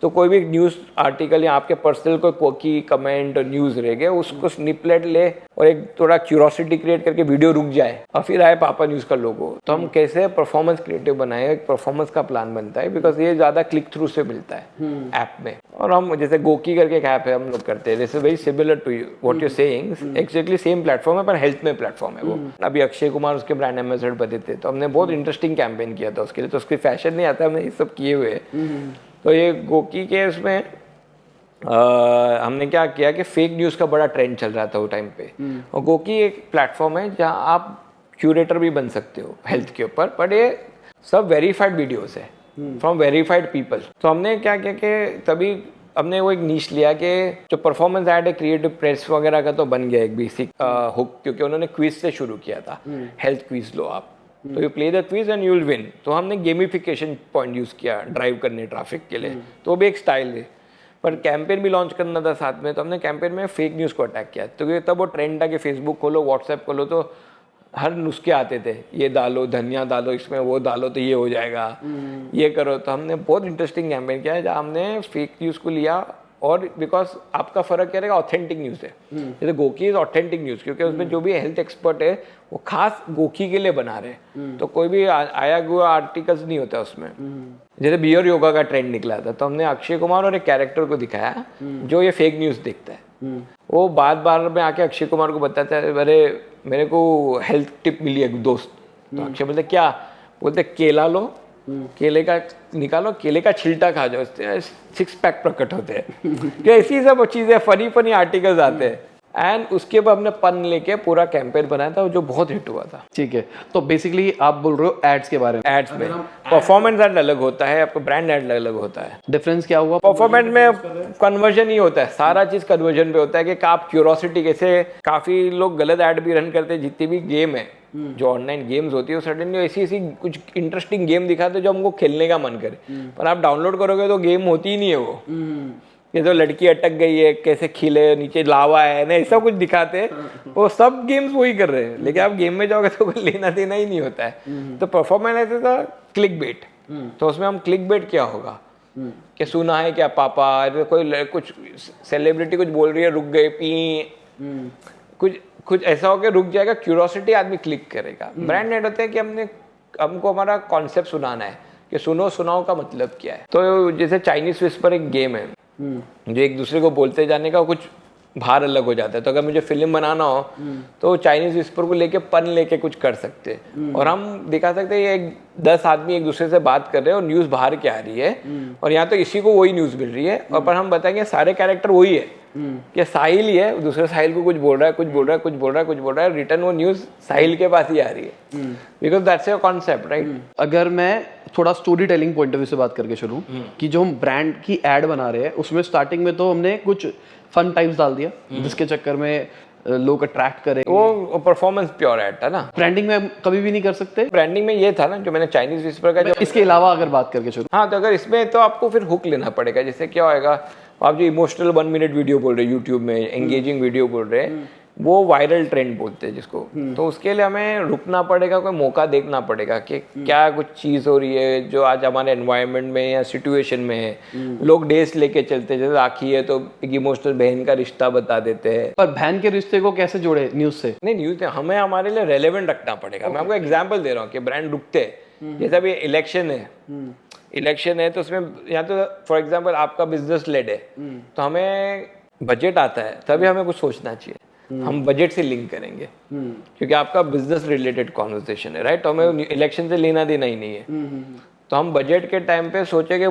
तो कोई भी न्यूज़ आर्टिकल या आपके पर्सनल कोई क्वकी कमेंट और न्यूज़ रह गए उसको स्निपलेट ले और एक थोड़ा क्यूरोसिटी क्रिएट करके वीडियो रुक जाए और फिर आए पापा न्यूज़ का लोगो। तो हम कैसे परफॉर्मेंस क्रिएटिव बनाए, एक परफॉर्मेंस का प्लान बनता है, बिकॉज ये ज़्यादा क्लिक थ्रू से मिलता है ऐप में। और हम जैसे गोकी करके एक ऐप है हम लोग करते हैं, जैसे very similar to what you saying, exactly same platform है पर हेल्थ में प्लेटफॉर्म है वो। अभी अक्षय कुमार उसके ब्रांड एम्बेसडर बने थे, तो हमने बहुत इंटरेस्टिंग कैंपेन किया था उसके लिए। तो उसके फैशन नहीं आता, हमने ये सब किए हुए। तो ये गोकी के उसमें हमने क्या किया कि फेक न्यूज़ का बड़ा ट्रेंड चल रहा था वो टाइम पे, और गोकी एक प्लेटफॉर्म है जहाँ आप क्यूरेटर भी बन सकते हो हेल्थ के ऊपर, बट ये सब वेरीफाइड वीडियोस है फ्रॉम वेरीफाइड पीपल। तो हमने क्या किया कि तभी हमने वो एक नीश लिया कि जो परफॉर्मेंस ऐड है क्रिएटिव प्रेस वगैरह का तो बन गया एक बेसिक हुक, क्योंकि उन्होंने क्विज से शुरू किया था। हेल्थ क्विज लो आप, तो you play the quiz and you will win. तो हमने गेमिफिकेशन पॉइंट यूज़ किया ड्राइव करने ट्रैफिक के लिए, तो वो भी एक स्टाइल है। पर कैंपेन भी लॉन्च करना था साथ में, तो हमने कैंपेन में फेक न्यूज़ को अटैक किया। तो तब वो ट्रेंड था कि फेसबुक खोलो, व्हाट्सएप खोलो, तो हर नुस्खे आते थे, ये डालो, धनिया डालो इसमें, वो डालो तो ये हो जाएगा, ये करो। तो हमने बहुत इंटरेस्टिंग कैंपेन किया है जहाँ हमने फेक न्यूज़ को लिया, और बिकॉज आपका फर्क क्या रहेगा, ऑथेंटिक न्यूज़ है। जैसे गोकी इज ऑथेंटिक न्यूज़, क्योंकि उसमें जो भी हेल्थ एक्सपर्ट है वो खास गोकी के लिए बना रहे, तो कोई भी आया हुआ आर्टिकल्स नहीं होता उसमें। जैसे बियर योगा का ट्रेंड निकला था, तो हमने अक्षय कुमार और एक कैरेक्टर को दिखाया जो ये फेक न्यूज़ देखता है। वो बार में आके अक्षय कुमार को बताता है, अरे मेरे को हेल्थ टिप मिली है दोस्त। तो अक्षय बोलते क्या, बोलते केला लो, केले का निकालो, केले का छिलटा खा जाओ, इससे 6 पैक प्रकट होते हैं। ऐसी सब चीज़ें फनी आर्टिकल्स आते हैं। एंड उसके बाद हमने पन लेके पूरा कैंपेन बनाया था जो बहुत हिट हुआ था। ठीक है, तो बेसिकली आप बोल रहे हो एड्स के बारे में। एड्स में परफॉर्मेंस एड अलग होता है, आपका ब्रांड एड अलग होता है। डिफरेंस क्या हुआ? परफॉर्मेंस में कन्वर्जन ही होता है, सारा चीज कन्वर्जन पे होता है कि आप क्यूरोसिटी कैसे। काफी लोग गलत ऐड भी रन करते हैं, जितनी भी गेम है जो ऑनलाइन गेम्स होती है, सडनली ऐसी कुछ इंटरेस्टिंग गेम दिखाते जो हमको खेलने का मन करे, पर आप डाउनलोड करोगे तो गेम होती ही नहीं है वो। ये तो लड़की अटक गई है, कैसे खिले, नीचे लावा है ना, ऐसा कुछ दिखाते हैं। वो सब गेम्स वही कर रहे हैं, लेकिन आप गेम में जाओगे तो कोई लेना देना ही नहीं होता है। तो परफॉर्मेंस ऐसे था क्लिक बेट, तो उसमें हम क्लिक बेट क्या होगा कि सुना है क्या पापा, कोई कुछ सेलिब्रिटी कुछ बोल रही है, रुक गए पी, कुछ ऐसा हो के रुक जाएगा, क्यूरोसिटी आदमी क्लिक करेगा। ब्रांड एड होते हैं कि हमको हमारा कॉन्सेप्ट सुनाना है कि सुनाओ का मतलब क्या है। तो जैसे चाइनीज विस्पर एक गेम है जो एक दूसरे को बोलते जाने का कुछ बाहर अलग हो जाता है। तो अगर मुझे फिल्म बनाना हो तो चाइनीज विस्पर को लेके पन लेके कुछ कर सकते हैं, और हम दिखा सकते हैं ये 10 आदमी एक दूसरे से बात कर रहे हैं और न्यूज़ बाहर क्या आ रही है, और यहाँ तो इसी को वही न्यूज़ मिल रही है, और पर हम बताएंगे सारे कैरेक्टर वही है कि साहिल ही है, दूसरे साहिल को कुछ बोल रहा है, रिटर्न वो न्यूज़ साहिल के पास ही आ रही है, because that's your concept, right. अगर मैं थोड़ा story telling point of view से बात करके चलूं कि जो हम ब्रांड की एड बना रहे हैं उसमें स्टार्टिंग में तो हमने कुछ फन टाइम्स डाल दिया जिसके चक्कर में लोग अट्रैक्ट करें, वो परफॉर्मेंस प्योर एड था ना। ब्रांडिंग में हम कभी भी नहीं कर सकते। ब्रांडिंग में ये था ना जो मैंने चाइनीज विस्पर का, इसके अलावा अगर बात करके चलूं, हाँ, तो अगर इसमें तो आपको फिर हुक लेना पड़ेगा। जैसे क्या होएगा, आप जो इमोशनल 1 मिनट वीडियो बोल रहे हैं यूट्यूब में, एंगेजिंग वीडियो बोल रहे हैं, वो वायरल ट्रेंड बोलते हैं जिसको। तो उसके लिए हमें रुकना पड़ेगा, कोई मौका देखना पड़ेगा कि क्या कुछ चीज़ हो रही है जो आज हमारे एनवायरनमेंट में या सिचुएशन में है। लोग डेज लेके चलते हैं, जैसे राखी है तो एक इमोशनल बहन का रिश्ता बता देते हैं, पर बहन के रिश्ते को कैसे जोड़े न्यूज़ से? नहीं, न्यूज़ हमें हमारे लिए रेलेवेंट रखना पड़ेगा। मैं आपको एग्जाम्पल दे रहा हूँ कि ब्रांड रुकते हैं। जैसे अभी इलेक्शन है तो उसमें या तो फॉर एग्जाम्पल आपका बिजनेस लेड है, तो हमें बजट आता है तभी हमें कुछ सोचना चाहिए। हम बजट से लिंक करेंगे क्योंकि आपका बिजनेस रिलेटेड कॉन्वर्सेशन है, राइट। तो हमें इलेक्शन से लेना देना ही नहीं है। तो हम बजट के टाइम पे सोचेंगे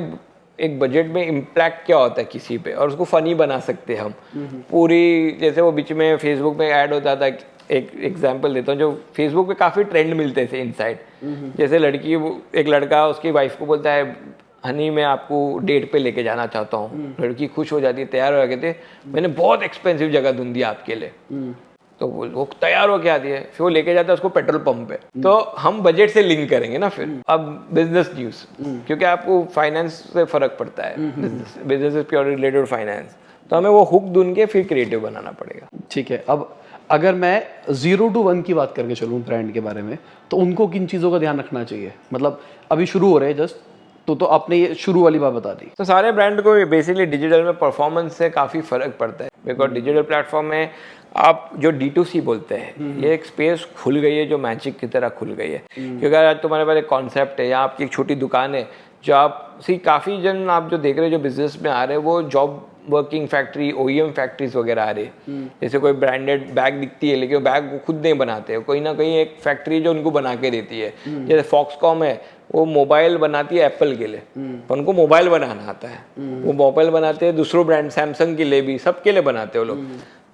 एक बजट में इम्पैक्ट क्या होता है किसी पे, और उसको फनी बना सकते हैं हम पूरी। जैसे वो बीच में फेसबुक में ऐड होता था, एक एग्जांपल देता हूँ, जो फेसबुक पे काफ़ी ट्रेंड मिलते थे इनसाइड। जैसे एक लड़का उसकी वाइफ को बोलता है, हनी मैं आपको डेट पे लेके जाना चाहता हूँ। लड़की खुश हो जाती है, तैयार हो गए थे, मैंने बहुत एक्सपेंसिव जगह ढूंढ दी आपके लिए। तो वो तैयार हो के आती है, फिर वो लेके जाता है उसको पेट्रोल पंप पे। तो हम बजट से लिंक करेंगे ना फिर। अब बिजनेस न्यूज़, क्योंकि आपको फाइनेंस से फर्क पड़ता है, business is pure related finance, तो हमें वो हुक ढूंढ के फिर क्रिएटिव बनाना पड़ेगा। ठीक है, अब अगर मैं 0 to 1 की बात करके चलूँ ब्रांड के बारे में, तो उनको किन चीज़ों का ध्यान रखना चाहिए? मतलब अभी शुरू हो रहे हैं जस्ट, तो आपने ये शुरू वाली बात बता दी। तो सारे ब्रांड को बेसिकली डिजिटल में परफॉर्मेंस से काफ़ी फर्क पड़ता है, बिकॉज डिजिटल प्लेटफॉर्म में आप जो D2C बोलते हैं, ये एक स्पेस खुल गई है जो मैजिक की तरह खुल गई है। क्योंकि आज तुम्हारे पास एक कॉन्सेप्ट है या आपकी एक छोटी दुकान है, जो आप काफ़ी जन आप जो देख रहे हो जो बिजनेस में आ रहे हैं, वो job working factory, OEM factories वगैरह आ रही है। जैसे कोई ब्रांडेड बैग दिखती है, लेकिन बैग वो खुद नहीं बनाते हैं, कोई ना कहीं एक फैक्ट्री जो उनको बना के देती है। जैसे फॉक्सकॉम है, वो मोबाइल बनाती है एप्पल के लिए, उनको मोबाइल बनाना आता है, वो मोबाइल बनाते हैं दूसरों ब्रांड सैमसंग के लिए भी, सबके लिए बनाते हैं वो लोग।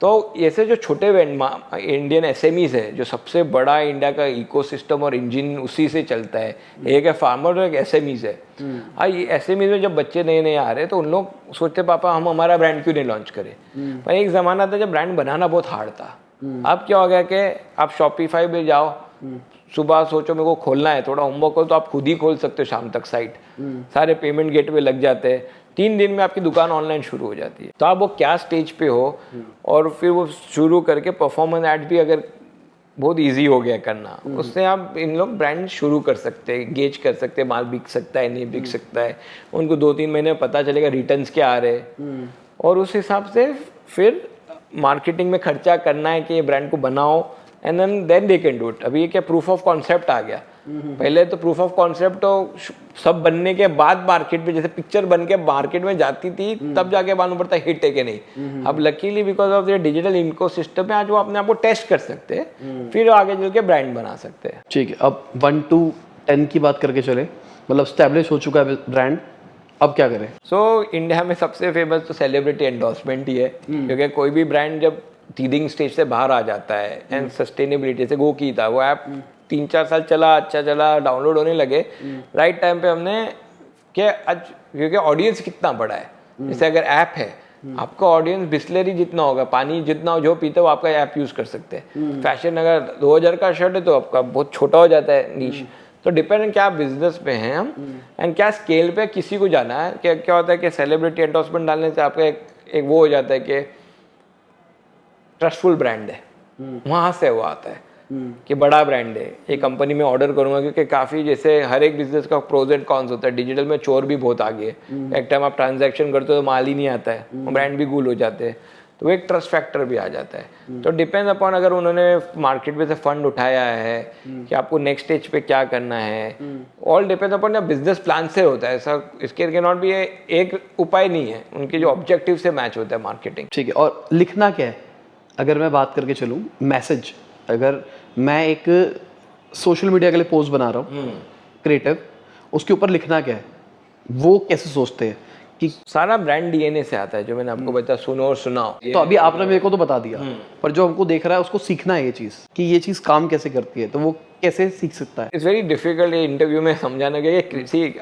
तो ऐसे जो छोटे इंडियन SMEs है, जो सबसे बड़ा इंडिया का इकोसिस्टम और इंजन उसी से चलता है, एक है फार्मर और एक SMEs है। ये SMEs में जब बच्चे नए नए आ रहे हैं तो उन लोग सोचते पापा हम हमारा ब्रांड क्यों नहीं लॉन्च करें। पर एक ज़माना था जब ब्रांड बनाना बहुत हार्ड था। अब क्या हो गया कि आप शॉपिफाई पे जाओ, सुबह सोचो मेरे को खोलना है, थोड़ा होमवर्क हो तो आप खुद ही खोल सकते हो शाम तक साइट, सारे पेमेंट गेटवे लग जाते हैं, 3 दिन में आपकी दुकान ऑनलाइन शुरू हो जाती है। तो आप वो क्या स्टेज पे हो, और फिर वो शुरू करके परफॉर्मेंस ऐड भी अगर बहुत इजी हो गया करना, उससे आप इन लोग ब्रांड शुरू कर सकते हैं, गेज कर सकते हैं, माल बिक सकता है नहीं बिक सकता है, उनको 2-3 महीने में पता चलेगा रिटर्न्स क्या आ रहे हैं, और उस हिसाब से फिर मार्केटिंग में खर्चा करना है कि ये ब्रांड को बनाओ, and then they can do it. अभी ये क्या प्रूफ ऑफ कॉन्सेप्ट आ गया, पहले तो प्रूफ ऑफ कॉन्सेप्ट तो सब बनने के बाद मार्केट में, जैसे पिक्चर बन के मार्केट में जाती थी तब जाके मालूम पड़ता हिट है कि नहीं। अब luckily because of the digital ecosystem में आज वो अपने आप को टेस्ट कर सकते हैं, फिर आगे चल के ब्रांड बना सकते हैं। ठीक है, अब 1 to 10 की बात करके चले, मतलब स्टैब्लिश हो चुका है ब्रांड, अब क्या करें? इंडिया में सबसे फेमस तो सेलिब्रिटी एंडोर्समेंट ही है, क्योंकि कोई भी ब्रांड जब टीदिंग स्टेज से बाहर आ जाता है, एंड सस्टेनेबिलिटी, जैसे गो की था, वो ऐप 3-4 साल चला, अच्छा चला, डाउनलोड होने लगे, राइट टाइम पे हमने क्या, आज क्योंकि ऑडियंस कितना बड़ा है, जैसे अगर ऐप है, आपका ऑडियंस बिस्लरी जितना होगा, पानी जितना जो पीते हो आपका ऐप यूज कर सकते हैं। फैशन अगर 2000 का शर्ट है तो आपका बहुत छोटा हो जाता है नीश। तो डिपेंड क्या बिजनेस पे हैं हम, एंड क्या स्केल पे किसी को जाना है। क्या होता है कि सेलिब्रिटी एंडोर्समेंट डालने से आपका एक वो हो जाता है कि ट्रस्टफुल ब्रांड है, वहां से वो आता है कि बड़ा ब्रांड है, ये कंपनी में ऑर्डर करूंगा, क्योंकि काफी जैसे हर एक बिजनेस का प्रोज एंड कॉन्स होता है। डिजिटल में चोर भी बहुत आगे है, एक टाइम आप ट्रांजैक्शन करते हो तो माल ही नहीं आता है, ब्रांड भी गूल हो जाते हैं, तो एक ट्रस्ट फैक्टर भी आ जाता है। तो डिपेंड अपॉन अगर उन्होंने मार्केट में से फंड उठाया है कि आपको नेक्स्ट स्टेज पे क्या करना है, all depend upon business plan से होता है। ऐसा इसके के नॉट भी एक उपाय नहीं है, उनके जो ऑब्जेक्टिव से मैच होता है मार्केटिंग। ठीक है, और लिखना क्या है? अगर मैं बात करके चलूँ मैसेज, अगर मैं एक सोशल मीडिया के लिए पोस्ट बना रहा हूँ क्रिएटिव, उसके ऊपर लिखना क्या है, वो कैसे सोचते हैं कि सारा ब्रांड DNA से आता है, जो मैंने आपको बताया, सुनो और सुनाओ। तो अभी आपने मेरे को तो बता दिया, पर जो हमको देख रहा है उसको सीखना है ये चीज़, कि ये चीज़ काम कैसे करती है, तो वो कैसे सीख सकता है? इट्स वेरी डिफिकल्ट ये इंटरव्यू में समझाना कि किसी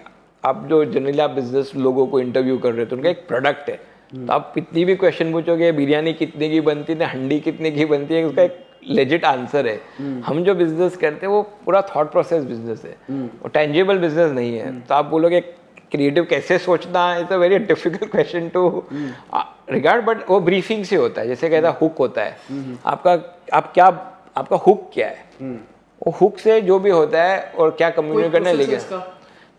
आप जो जनरली आप बिजनेस लोगों को इंटरव्यू कर रहे हो तो उनका एक प्रोडक्ट है, तो आप कितनी भी क्वेश्चन पूछोगे बिरयानी कितने की बनती है, हंडी कितने की बनती है, उसका एक लेजिट आंसर है। हम जो बिजनेस करते हैं वो पूरा थॉट प्रोसेस बिजनेस है, वो टेंजिबल बिजनेस नहीं है। तो आप बोलोगे क्रिएटिव कैसे सोचना, it's a very difficult question to regard, but वो ब्रीफिंग से होता है। जैसे कहता है हुक होता है आपका हुक क्या है, वो हुक से जो भी होता है और क्या कम्युनिकेट करना है, लेकिन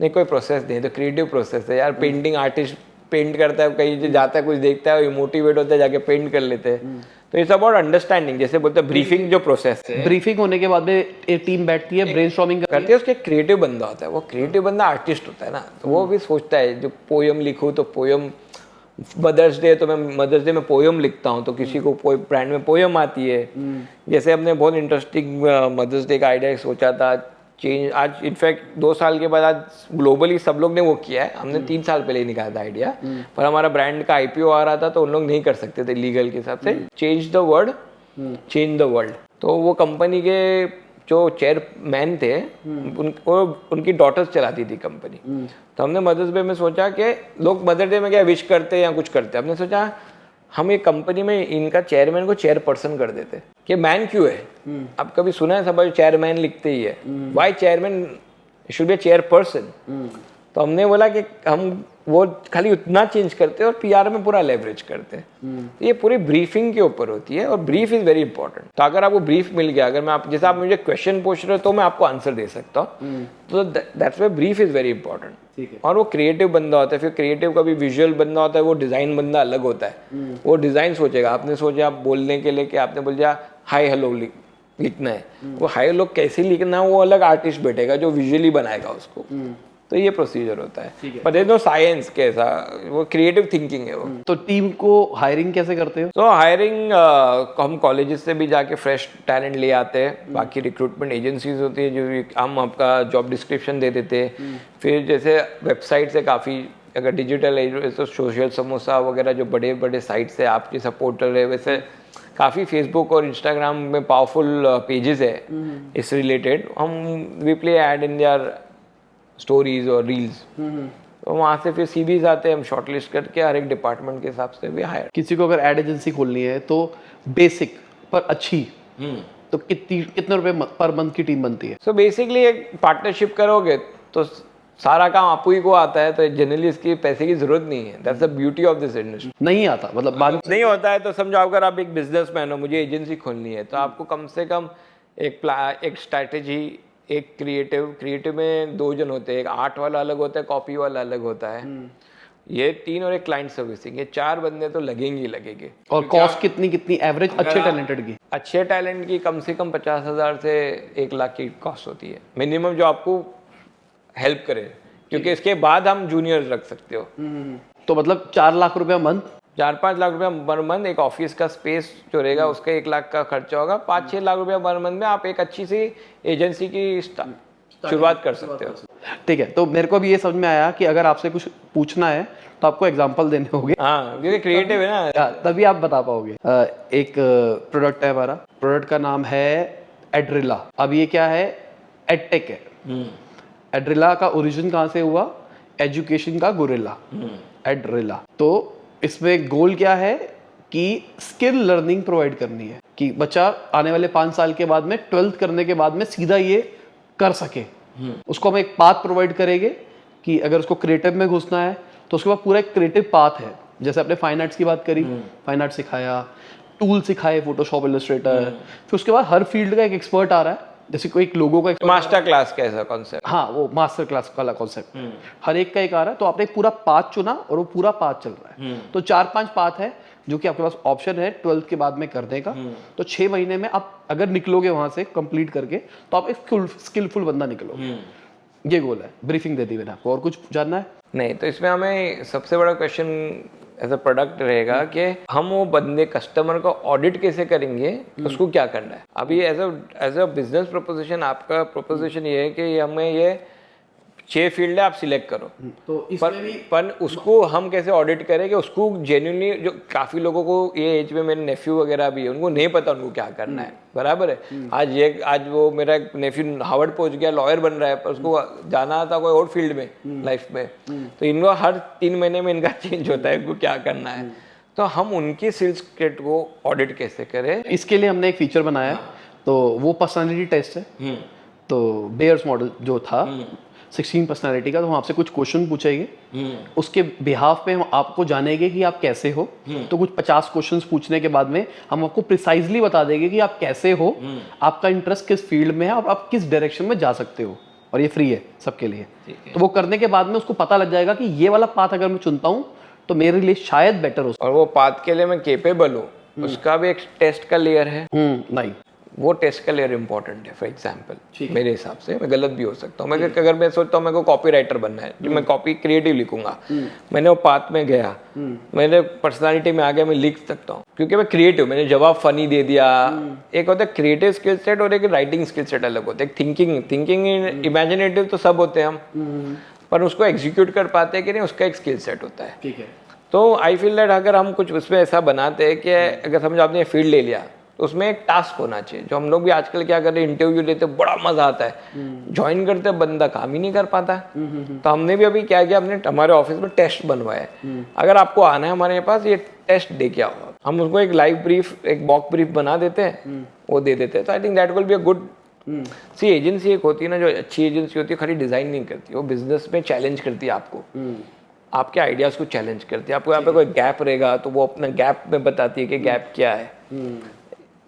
नहीं कोई प्रोसेस नहीं, तो क्रिएटिव प्रोसेस है यार। पेंटिंग आर्टिस्ट पेंट करता है, कहीं जाता है कुछ देखता है, मोटिवेट होता है, जाके पेंट कर लेते हैं। तो इट्स अबाउट अंडरस्टैंडिंग, जैसे बोलते हैं ब्रीफिंग जो प्रोसेस है। ब्रीफिंग होने के बाद में एक टीम बैठती है, ब्रेनस्टॉर्मिंग करती है, उसके क्रिएटिव बंदा होता है, वो क्रिएटिव बंदा आर्टिस्ट होता है ना, तो वो भी सोचता है जो पोयम लिखूँ तो पोयम, मदर्स डे तो मैं मदर्स डे में पोयम लिखता हूँ, तो किसी को ब्रांड में पोयम आती है। जैसे हमने बहुत इंटरेस्टिंग मदर्स डे का आइडिया सोचा था, चेंज आज इनफैक्ट 2 साल के बाद आज ग्लोबली सब लोग ने वो किया है, हमने 3 साल पहले ही निकाला था आइडिया, पर हमारा ब्रांड का IPO आ रहा था तो उन लोग नहीं कर सकते थे लीगल के हिसाब से। Change the word, change the world. तो वो कंपनी के जो चेयरमैन थे उनकी डॉटर्स चलाती थी कंपनी। तो हमने मदर्स डे में सोचा कि लोग मदर्स डे में क्या विश करते हैं या कुछ करते हैं, हमने सोचा हम एक कंपनी में इनका चेयरमैन को चेयरपर्सन कर देते, कि मैन क्यों है। आप कभी सुना है सब चेयरमैन लिखते ही है, why chairman should be chairperson. तो हमने बोला कि हम वो खाली उतना चेंज करते हैं और पीआर में पूरा लेवरेज करते हैं। ये पूरी ब्रीफिंग के ऊपर होती है और ब्रीफ इज वेरी इंपॉर्टेंट। तो अगर आपको ब्रीफ मिल गया, अगर मैं आप जैसे आप मुझे क्वेश्चन पूछ रहे हो तो मैं आपको आंसर दे सकता हूँ, तो that's why brief is very important. और वो क्रिएटिव बंदा होता है, फिर क्रिएटिव का भी विजुअल बंदा होता है, वो डिजाइन बंदा अलग होता है। वो डिजाइन सोचेगा, आपने सोचा आप बोलने के लिए कि आपने बोल दिया हाई हेलो लिखना है, वो हाई हेलो कैसे लिखना है वो अलग आर्टिस्ट बैठेगा जो विजुअली बनाएगा उसको। तो ये प्रोसीजर होता है, पर देयर नो साइंस कैसा, वो क्रिएटिव थिंकिंग है वो। तो टीम को हायरिंग कैसे करते हो? तो हायरिंग हम कॉलेजेस से भी जाके फ्रेश टैलेंट ले आते हैं, बाकी रिक्रूटमेंट एजेंसीज होती है जो हम आपका जॉब डिस्क्रिप्शन दे देते हैं। फिर जैसे वेबसाइट से काफ़ी, अगर डिजिटल है तो सोशल समोसा वगैरह जो बड़े बड़े साइट्स है आपके सपोर्टर है, वैसे काफ़ी फेसबुक और इंस्टाग्राम में पावरफुल पेजेस है इस रिलेटेड। हम we play ad in their stories और रील्स, तो वहाँ से फिर सीवीज आते हैं, हम शॉर्टलिस्ट करके हर एक डिपार्टमेंट के हिसाब से भी हायर। किसी को अगर एड एजेंसी खोलनी है तो बेसिक पर अच्छी तो कितने रुपए पर मंथ की टीम बनती है? सो बेसिकली एक पार्टनरशिप करोगे तो सारा काम आपको ही को आता है, तो जनरली इसकी पैसे की जरूरत नहीं है। That's the beauty of this industry. नहीं आता मतलब नहीं होता है तो समझो अगर आप एक बिजनेसमैन हो, मुझे एजेंसी खोलनी है, तो आपको कम से कम एक स्ट्रैटेजी, एक क्रिएटिव में 2 जन होते हैं, एक आर्ट वाला अलग होता है, कॉपी वाला अलग होता है, ये 3 और एक क्लाइंट सर्विसिंग, ये 4 बंदे तो लगेंगे ही लगेंगे। और कॉस्ट कितनी एवरेज अच्छे टैलेंटेड की? अच्छे टैलेंट की कम से कम 50,000 से 1 लाख की कॉस्ट होती है मिनिमम, जो आपको हेल्प करे, क्योंकि इसके बाद हम जूनियर रख सकते हो। तो मतलब 4 लाख रुपया मंथ, 4-5 लाख रुपया पर मंथ। एक ऑफिस का स्पेस जो रहेगा उसका 1 लाख का खर्चा होगा। 5-6 लाख रुपया पर मंथ में आप एक अच्छी सी एजेंसी की शुरुआत कर सकते हो। ठीक है। तो मेरे को भी ये समझ में आया कि अगर आपसे कुछ पूछना है तो आपको एग्जांपल देने होंगे। हाँ, क्योंकि क्रिएटिव है ना, तभी आप बता पाओगे। एक प्रोडक्ट है हमारा, प्रोडक्ट का नाम है एड्रिला। अब ये क्या है? एडटेक है। एड्रिला का ओरिजिन कहाँ से हुआ? एजुकेशन का गोरिल्ला, एड्रिला। तो इसमें गोल क्या है कि स्किल लर्निंग प्रोवाइड करनी है, कि बच्चा आने वाले 5 साल के बाद में 12th करने के बाद में सीधा ये कर सके। उसको हम एक पाथ प्रोवाइड करेंगे कि अगर उसको क्रिएटिव में घुसना है तो उसके बाद पूरा एक क्रिएटिव पाथ है। जैसे आपने फाइन आर्ट्स की बात करी, फाइन आर्ट सिखाया, टूल सिखाए, फोटोशॉप, इलस्ट्रेटर। फिर उसके बाद हर फील्ड का एक एक्सपर्ट आ रहा है, जैसे कोई एक लोगों का मास्टर क्लास कैसा कॉन्सेप्ट। हाँ, वो मास्टर क्लास वाला कॉन्सेप्ट हर एक का एक आ रहा है। तो आपने एक पूरा पाथ चुना और वो पूरा पाथ चल रहा है। तो 4-5 पाथ है जो कि आपके पास ऑप्शन है 12th के बाद में करने का। तो 6 महीने में आप अगर निकलोगे वहां से कंप्लीट करके तो आप एक स्किलफुल बंदा निकलोगे। ये गोल है। ब्रीफिंग दे दी मैंने आपको। और कुछ जानना है? नहीं, तो इसमें हमें सबसे बड़ा क्वेश्चन एज अ प्रोडक्ट रहेगा कि हम वो बंदे कस्टमर को ऑडिट कैसे करेंगे, उसको क्या करना है। अभी एज अ बिजनेस प्रोपोजिशन आपका प्रोपोजिशन ये है कि हमें ये 6 फील्ड है, आप सिलेक्ट करो। तो इसमें भी पर उसको हम कैसे ऑडिट करें कि उसको जेन्युइनली, जो काफ़ी लोगों को ये एज में, मेरे नेफ्यू वगैरह भी है, उनको नहीं पता उनको क्या करना है, बराबर है। आज वो मेरा नेफ्यू हार्वर्ड पहुंच गया, लॉयर बन रहा है, पर उसको जाना था कोई और फील्ड में लाइफ में। तो इनको हर 3 महीने में इनका चेंज होता है, उनको क्या करना है। तो हम उनकी स्किल सेट को ऑडिट कैसे करें, इसके लिए हमने एक फीचर बनाया। तो वो पर्सनालिटी टेस्ट है। तो बेयर्स मॉडल जो था 16 पर्सनालिटी का, तो हम आपसे कुछ क्वेश्चन पूछेंगे, उसके बिहाफ पे हम आपको जानेंगे कि आप कैसे हो। तो कुछ 50 क्वेश्चंस पूछने के बाद में हम आपको प्रिसाइजली बता देंगे कि आप कैसे हो, आपका इंटरेस्ट किस फील्ड में है और आप किस डायरेक्शन में जा सकते हो। और ये फ्री है सबके लिए। तो वो करने के बाद में उसको पता लग जाएगा कि ये वाला पाथ अगर मैं चुनता हूँ तो मेरे लिए शायद बेटर हो। और वो पाथ के लिए मैं केपेबल हूँ, उसका भी एक टेस्ट का लेयर है। नहीं, वो टेस्ट का लेयर इंपॉर्टेंट है। फॉर एग्जाम्पल मेरे हिसाब से, मैं गलत भी हो सकता हूँ, मैं अगर मैं सोचता हूँ मेरे को कॉपी राइटर बनना है, मैं कॉपी क्रिएटिव लिखूंगा, मैंने वो पाथ में गया, मैंने पर्सनालिटी में आ गया, मैं लिख सकता हूँ क्योंकि मैं क्रिएटिव, मैंने जवाब फनी दे दिया। एक होता है क्रिएटिव स्किल सेट और एक राइटिंग स्किल सेट अलग होता है। थिंकिंग इमेजिनेटिव तो सब होते हैं हम, पर उसको एग्जीक्यूट कर पाते हैं कि नहीं, उसका एक स्किल सेट होता है। ठीक है। तो आई फील दैट अगर हम कुछ उसमें ऐसा बनाते हैं कि अगर समझ आपने फील्ड ले लिया तो उसमें एक टास्क होना चाहिए। जो हम लोग भी आजकल क्या कर रहे हैं, इंटरव्यू लेते बड़ा मजा आता है, ज्वाइन करते बंदा काम ही नहीं कर पाता। तो हमने भी अभी क्या किया, हमने हमारे ऑफिस में टेस्ट बनवाया है। अगर आपको आना है हमारे पास, ये टेस्ट दे के आओ। हम उसको एक लाइव ब्रीफ, एक मॉक ब्रीफ बना देते हैं, वो दे देते हैं। तो I think that will be a good. See agency एक होती है ना, जो अच्छी एजेंसी होती है, खाली डिजाइन नहीं करती, वो बिजनेस में चैलेंज करती है आपको, आपके आइडियाज को चैलेंज करती है। आपको यहाँ पे कोई गैप रहेगा तो वो अपना गैप में बताती है कि गैप क्या है।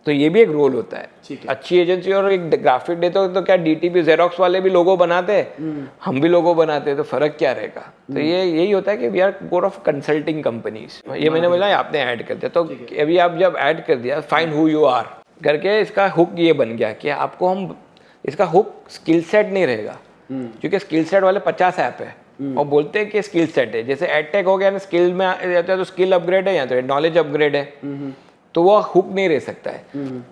तो ये भी एक रोल होता है। अच्छी एजेंसी और एक ग्राफिक देते हो तो क्या डीटीपी जेरोक्स वाले भी लोगो बनाते हैं, हम भी लोगो बनाते हैं, तो फर्क क्या रहेगा? तो ये यही होता है कि we are more of consulting companies. ये मैंने बोला आपने ऐड कर दिया, तो अभी आप जब ऐड कर दिया फाइंड हु यू आर करके, इसका हुक ये बन गया कि आपको हम, इसका हुक स्किल सेट नहीं रहेगा, क्योंकि स्किल सेट वाले 50 ऐप है और बोलते हैं कि स्किल सेट है। जैसे एडटेक हो गया ना, स्किल में जाता है तो स्किल अपग्रेड है या तो नॉलेज अपग्रेड है, तो वो हुक नहीं रह सकता है।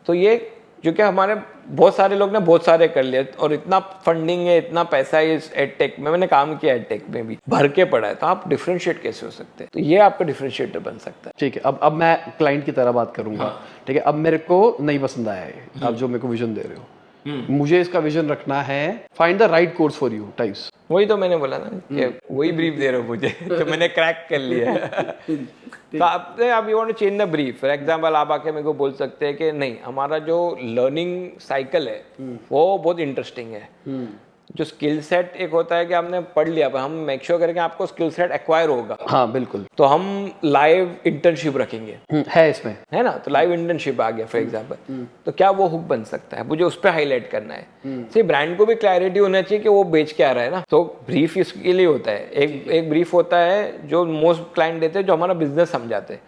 तो ये क्योंकि हमारे बहुत सारे लोग ने बहुत सारे कर लिए और इतना फंडिंग है, इतना पैसा है इस एडटेक में, मैंने काम किया एडटेक में भी, भर के पड़ा है, तो आप डिफरेंशिएट कैसे हो सकते हैं? तो ये आपका डिफरेंशिएटर बन सकता है। ठीक है, अब मैं क्लाइंट की तरह बात करूंगा। ठीक है, अब मेरे को नहीं पसंद आया है आप जो मेरे को विजन दे रहे हो, मुझे इसका विजन रखना है, find the right course for you types. वही तो मैंने बोला ना कि वही ब्रीफ दे रहे हो मुझे, तो मैंने क्रैक कर लिया है। तो आप you want to change the brief. For example आप आके मेरे को बोल सकते हैं कि नहीं, हमारा जो लर्निंग साइकिल है वो बहुत इंटरेस्टिंग है। जो स्किल सेट एक होता है कि आपने पढ़ लिया, पर हम मेक श्योर करेंगे आपको स्किल सेट एक्वायर होगा। हाँ बिल्कुल। तो हम लाइव इंटर्नशिप रखेंगे, है इसमें, है ना? तो लाइव इंटर्नशिप आ गया फॉर एग्जांपल, तो क्या वो हुक बन सकता है? मुझे उस पर हाईलाइट करना है। सिर्फ ब्रांड को भी क्लैरिटी होना चाहिए कि वो बेच के आ रहा है ना। तो ब्रीफ इसके लिए होता है, एक ब्रीफ होता है जो मोस्ट क्लाइंट देते हैं, जो हमारा बिजनेस समझाते हैं।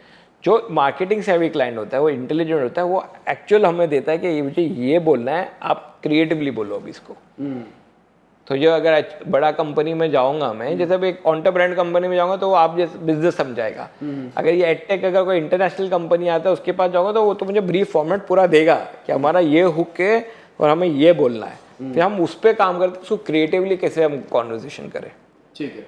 जो मार्केटिंग से हैवी क्लाइंट होता है, वो इंटेलिजेंट होता है, वो एक्चुअल हमें देता है कि मुझे ये बोलना है, आप क्रिएटिवली बोलो अभी इसको। तो जो अगर बड़ा कंपनी में जाऊंगा मैं, जैसे एक ऑन्टर ब्रांड कंपनी में जाऊंगा तो आप जैसे बिजनेस समझाएगा। अगर ये एडटेक अगर कोई इंटरनेशनल कंपनी आता है उसके पास जाऊंगा तो वो तो मुझे ब्रीफ फॉर्मेट पूरा देगा कि हमारा ये हुक है और हमें ये बोलना है। फिर हम उस पर काम करते हैं, उसको क्रिएटिवली कैसे हम कॉन्वर्सेशन करें। ठीक है।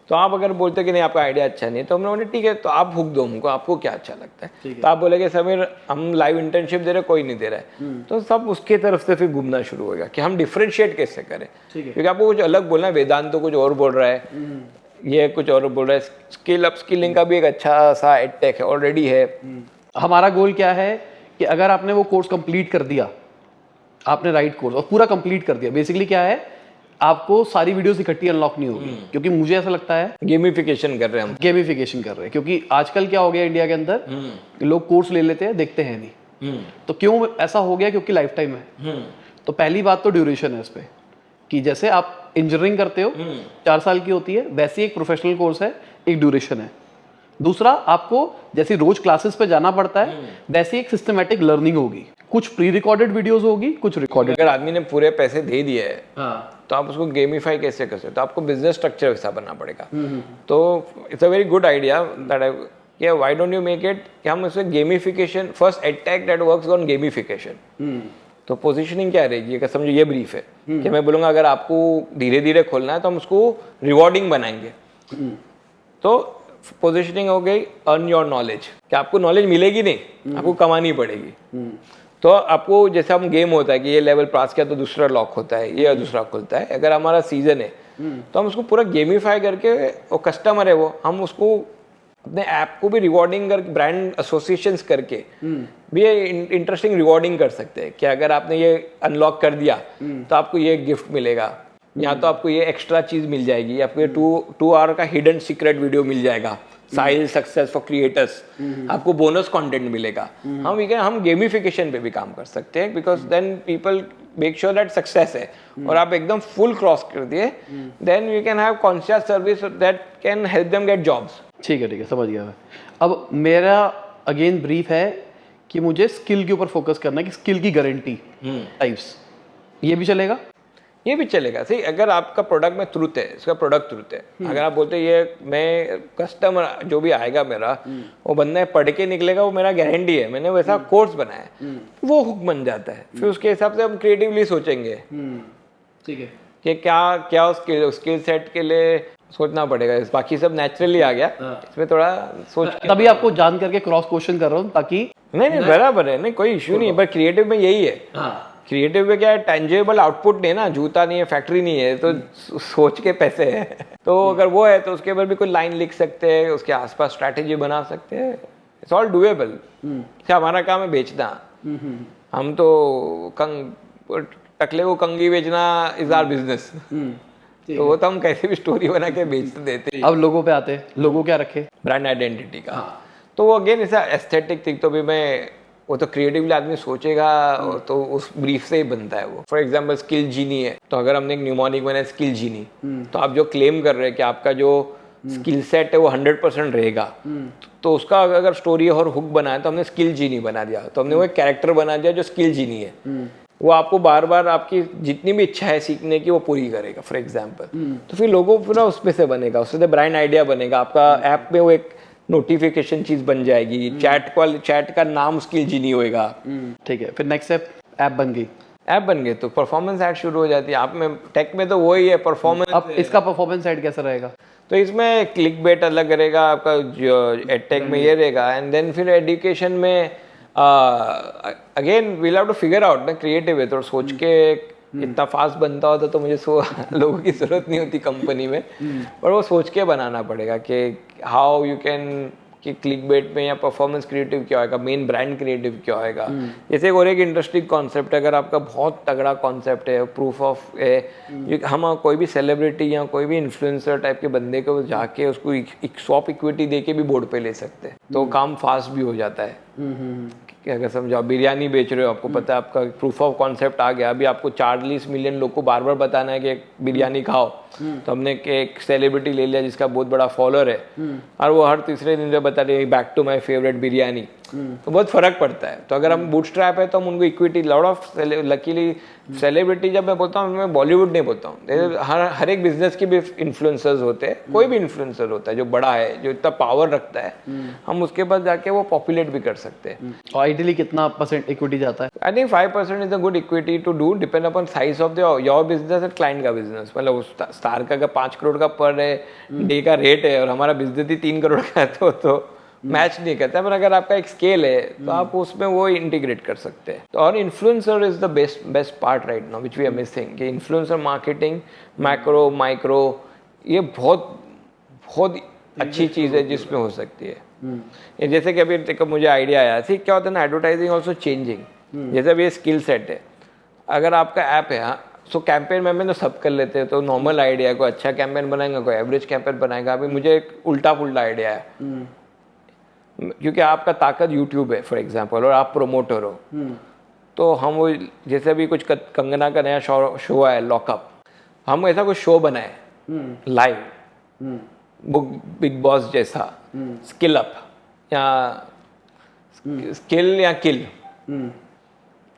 तो आप अगर बोलते कि नहीं आपका आइडिया अच्छा नहीं है, तो हमने बोले ठीक है, तो आप हुक दो हमको, आपको क्या अच्छा लगता है। तो आप बोलेगे समीर हम लाइव इंटर्नशिप दे रहे, कोई नहीं दे रहा है, तो सब उसके तरफ से फिर घूमना शुरू होगा कि हम डिफरेंशिएट कैसे करें। क्योंकि आपको कुछ अलग बोलना है, वेदांत तो कुछ और बोल रहा है, ये कुछ और बोल रहा है। स्किल अप स्किलिंग का भी एक अच्छा सा एडटेक है, ऑलरेडी है। हमारा गोल क्या है कि अगर आपने वो कोर्स कंप्लीट कर दिया, आपने राइट कोर्स और पूरा कंप्लीट कर दिया, बेसिकली क्या है, आपको सारी वीडियोस इकट्ठी अनलॉक नहीं होगी। क्योंकि मुझे ऐसा लगता है गेमिफिकेशन कर रहे हैं हम, गेमिफिकेशन कर रहे हैं। क्योंकि आजकल क्या हो गया इंडिया के अंदर, लोग कोर्स ले लेते हैं, देखते हैं नहीं। तो क्यों ऐसा हो गया? क्योंकि लाइफ टाइम है। तो पहली बात तो ड्यूरेशन है इस पे, कि जैसे आप इंजीनियरिंग करते हो 4 साल की होती है, वैसे ही एक प्रोफेशनल कोर्स है, एक ड्यूरेशन है। दूसरा, आपको जैसे रोज क्लासेस पे जाना पड़ता है, वैसे एक सिस्टमेटिक लर्निंग होगी। कुछ प्री रिकॉर्डेड वीडियोस होगी, कुछ रिकॉर्डेड। अगर आदमी ने पूरे पैसे दे दिए है तो आप उसको गेमिफाई कैसे कर सकते? तो आपको बिजनेस स्ट्रक्चर वैसा बनना पड़ेगा। तो it's a very good idea that I why don't you make it कि हम इसमें gamification, first edtech that works on gamification. तो पोजीशनिंग क्या रहेगी? अगर समझो ये ब्रीफ है कि मैं बोलूँगा अगर आपको धीरे धीरे खोलना है तो हम उसको रिवॉर्डिंग बनाएंगे। तो पोजीशनिंग हो गई अर्न योर नॉलेज, कि आपको नॉलेज मिलेगी नहीं, आपको कमानी पड़ेगी। तो आपको जैसे हम गेम होता है कि ये लेवल पास किया तो दूसरा लॉक होता है, ये दूसरा खुलता है। अगर हमारा सीजन है तो हम उसको पूरा गेमिफाई करके, वो कस्टमर है वो, हम उसको अपने ऐप को भी रिवॉर्डिंग करके, ब्रांड एसोसिएशंस करके भी इंटरेस्टिंग रिवॉर्डिंग कर सकते हैं कि अगर आपने ये अनलॉक कर दिया तो आपको ये गिफ्ट मिलेगा, या तो आपको ये एक्स्ट्रा चीज मिल जाएगी, आपको ये 2 आवर का हिडन सीक्रेट वीडियो मिल जाएगा, साइल सक्सेस फॉर क्रिएटर्स, आपको बोनस कंटेंट मिलेगा। हम गेमिफिकेशन पे भी काम कर सकते हैं, because then people make sure that success है और आप एकदम फुल क्रॉस कर दिए, then you can have conscious service that can help them get jobs. ठीक है, समझ गया मैं। अब मेरा अगेन ब्रीफ है कि मुझे स्किल के ऊपर फोकस करना है, कि स्किल की गारंटी टाइप्स, ये भी चलेगा? ये भी चलेगा। सही, अगर आपका प्रोडक्ट में ट्रुथ है, इसका प्रोडक्ट ट्रुथ है, अगर आप बोलते हैं ये मैं कस्टमर जो भी आएगा मेरा, वो बंदा पढ़ के निकलेगा, वो मेरा गारंटी है, मैंने वैसा कोर्स बनाया है, वो हुक बन जाता है। फिर उसके हिसाब से हम क्रिएटिवली सोचेंगे। ठीक है, कि क्या क्या स्किल सेट के लिए सोचना पड़ेगा। बाकी सब नेचुरली आ गया, इसमें थोड़ा सोच। तभी आपको जान करके क्रॉस क्वेश्चन कर रहा हूँ, ताकि नहीं बराबर है, नहीं कोई इश्यू नहीं है, पर क्रिएटिव में यही है। क्रिएटिव में क्या है, टेंजेबल आउटपुट नहीं है ना, जूता नहीं है, फैक्ट्री नहीं है, तो सोच के पैसे है। तो अगर वो है तो उसके ऊपर भी कोई लाइन लिख सकते हैं, उसके आसपास स्ट्रैटेजी बना सकते हैं। It's all doable. हमारा काम है बेचना, हम तो टकले को कंगी बेचना इज आवर बिजनेस। तो वो तो हम कैसे भी स्टोरी बना के बेच देते। अब लोगों पे आते हैं, लोगों क्या रखे, ब्रांड आइडेंटिटी का। तो वो अगेन ऐसा एस्थेटिक थिंग, तो भी मैं वो तो क्रिएटिवली आदमी सोचेगा तो उस ब्रीफ से ही बनता है वो। फॉर एग्जांपल स्किल जीनी है, तो अगर हमने एक न्यूमोनिक बनाया स्किल जीनी, तो आप जो क्लेम कर रहे हैं कि आपका जो स्किल सेट है वो 100% रहेगा, तो उसका अगर स्टोरी और हुक बनाया तो हमने स्किल जीनी बना दिया, तो हमने वो एक कैरेक्टर बना दिया जो स्किल जीनी है। वो आपको बार बार आपकी जितनी भी इच्छा है सीखने की वो पूरी करेगा फॉर एग्जांपल। तो फिर लोगों पूरा उसमें से बनेगा, उससे ब्रांड आइडिया बनेगा, आपका ऐप में वो एक नोटिफिकेशन चीज बन जाएगी, चैट का नाम स्किल जीनी होएगा। ठीक है, फिर नेक्स्ट स्टेप ऐप बन गई, ऐप बन गए तो परफॉर्मेंस ऐड शुरू हो जाती है। आप में टेक में तो वही है परफॉर्मेंस। अब इसका परफॉर्मेंस ऐड कैसा रहेगा? तो इसमें क्लिक बेट अलग रहेगा आपका, जो एडटेक में ये रहेगा, एंड देन फिर एजुकेशन में again we'll have to figure out ना, क्रिएटिव है तो सोच के इतना फास्ट बनता होता तो मुझे लोगों की जरूरत नहीं होती कंपनी में, पर वो सोच के बनाना पड़ेगा कि हाउ यू कैन, कि क्लिक बेट में या परफॉर्मेंस क्रिएटिव क्या होगा, मेन ब्रांड क्रिएटिव क्या होगा। जैसे और एक इंटरेस्टिंग कॉन्सेप्ट, अगर आपका बहुत तगड़ा कॉन्सेप्ट है, प्रूफ ऑफ है, हम कोई भी सेलिब्रिटी या कोई भी इन्फ्लुएंसर टाइप के बंदे को जाके उसको एक स्वॉप इक्विटी दे के भी बोर्ड पे ले सकते हैं, तो काम फास्ट भी हो जाता है। अगर समझो आप बिरयानी बेच रहे हो, आपको पता है आपका प्रूफ ऑफ कॉन्सेप्ट आ गया, अभी आपको 40 मिलियन लोग को बार बार बताना है कि बिरयानी खाओ, तो हमने एक सेलिब्रिटी ले लिया जिसका बहुत बड़ा फॉलोअर है, और वो हर तीसरे दिन बता रहे हैं back to my favourite biryani, तो बहुत फर्क पड़ता है। तो अगर हम बूटस्ट्रैप है तो हम उनको equity, lot of luckily celebrity, जब मैं बोलता हूँ मैं बॉलीवुड नहीं बोलता हूँ, हर एक बिजनेस के भी इन्फ्लुएंसर्स होते हैं, कोई भी इन्फ्लुएंसर होता है जो बड़ा है, जो इतना पावर रखता है, हम उसके पास जाके वो पॉपुलेट भी कर सकते हैं। और आइडियली कितना परसेंट इक्विटी जाता है? I think 5% is a good equity to do, depend upon size of your business and client का बिजनेस। मतलब स्टार का अगर 5 करोड़ का पर डे का रेट है और हमारा बिजनेस ही 3 करोड़ का है तो मैच नहीं करता है, पर अगर आपका एक स्केल है तो आप उसमें वो इंटीग्रेट कर सकते हैं। तो और influencer is the best part right now which we are missing, कि इन्फ्लुएंसर मार्केटिंग, मैक्रो माइक्रो, ये बहुत अच्छी चीज़ है जिसमें हो सकती है। ये जैसे कि अभी देखो मुझे आइडिया आया थी, क्या होता है ना, एडवर्टाइजिंग ऑल्सो चेंजिंग। जैसे अभी ये स्किल सेट है, अगर आपका ऐप है, सो कैंपेन में तो सब कर लेते हैं, तो नॉर्मल आइडिया है, कोई अच्छा कैंपेन बनाएगा, कोई एवरेज कैंपेन बनाएगा। अभी मुझे एक उल्टा पुल्टा आइडिया है, क्योंकि आपका ताकत यूट्यूब है फॉर एग्जांपल, और आप प्रोमोटर हो, तो हम वो जैसे अभी कुछ कंगना का नया शो है लॉकअप, हम ऐसा कुछ शो बनाए लाइव, बिग बॉस जैसा, स्किल अप या स्किल या किल,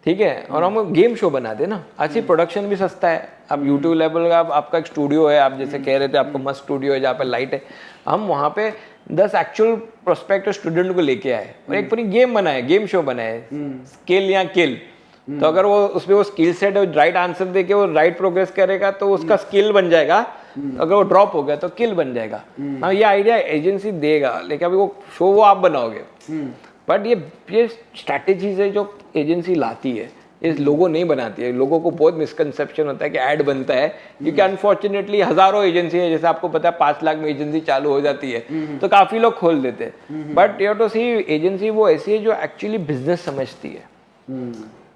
ठीक है, और हम गेम शो बना दे ना। अच्छी प्रोडक्शन भी सस्ता है, आप यूट्यूब लेवल का आपका एक स्टूडियो है, आप जैसे कह रहे थे आपको मस्त स्टूडियो है जहाँ पे लाइट है, हम वहाँ पे 10 एक्चुअल प्रोस्पेक्टिव स्टूडेंट को लेके आए और एक पूरी गेम बनाए, गेम शो बनाए, स्किल या किल। तो अगर वो उसमें वो स्किल सेट है, राइट आंसर देके वो राइट प्रोग्रेस करेगा तो उसका स्किल बन जाएगा, अगर वो ड्रॉप हो गया तो किल बन जाएगा। हाँ, ये आइडिया एजेंसी देगा, लेकिन अभी वो शो वो आप बनाओगे, बट ये स्ट्रैटेजीज है जो एजेंसी लाती है, ये लोगों नहीं बनाती है। लोगों को बहुत मिसकंसेप्शन होता है कि ऐड बनता है, क्योंकि अनफॉर्चुनेटली हजारों एजेंसी है, जैसे आपको पता है 5 लाख में एजेंसी चालू हो जाती है तो काफी लोग खोल देते हैं, but you have to see agency वो ऐसी है जो एक्चुअली बिजनेस समझती है।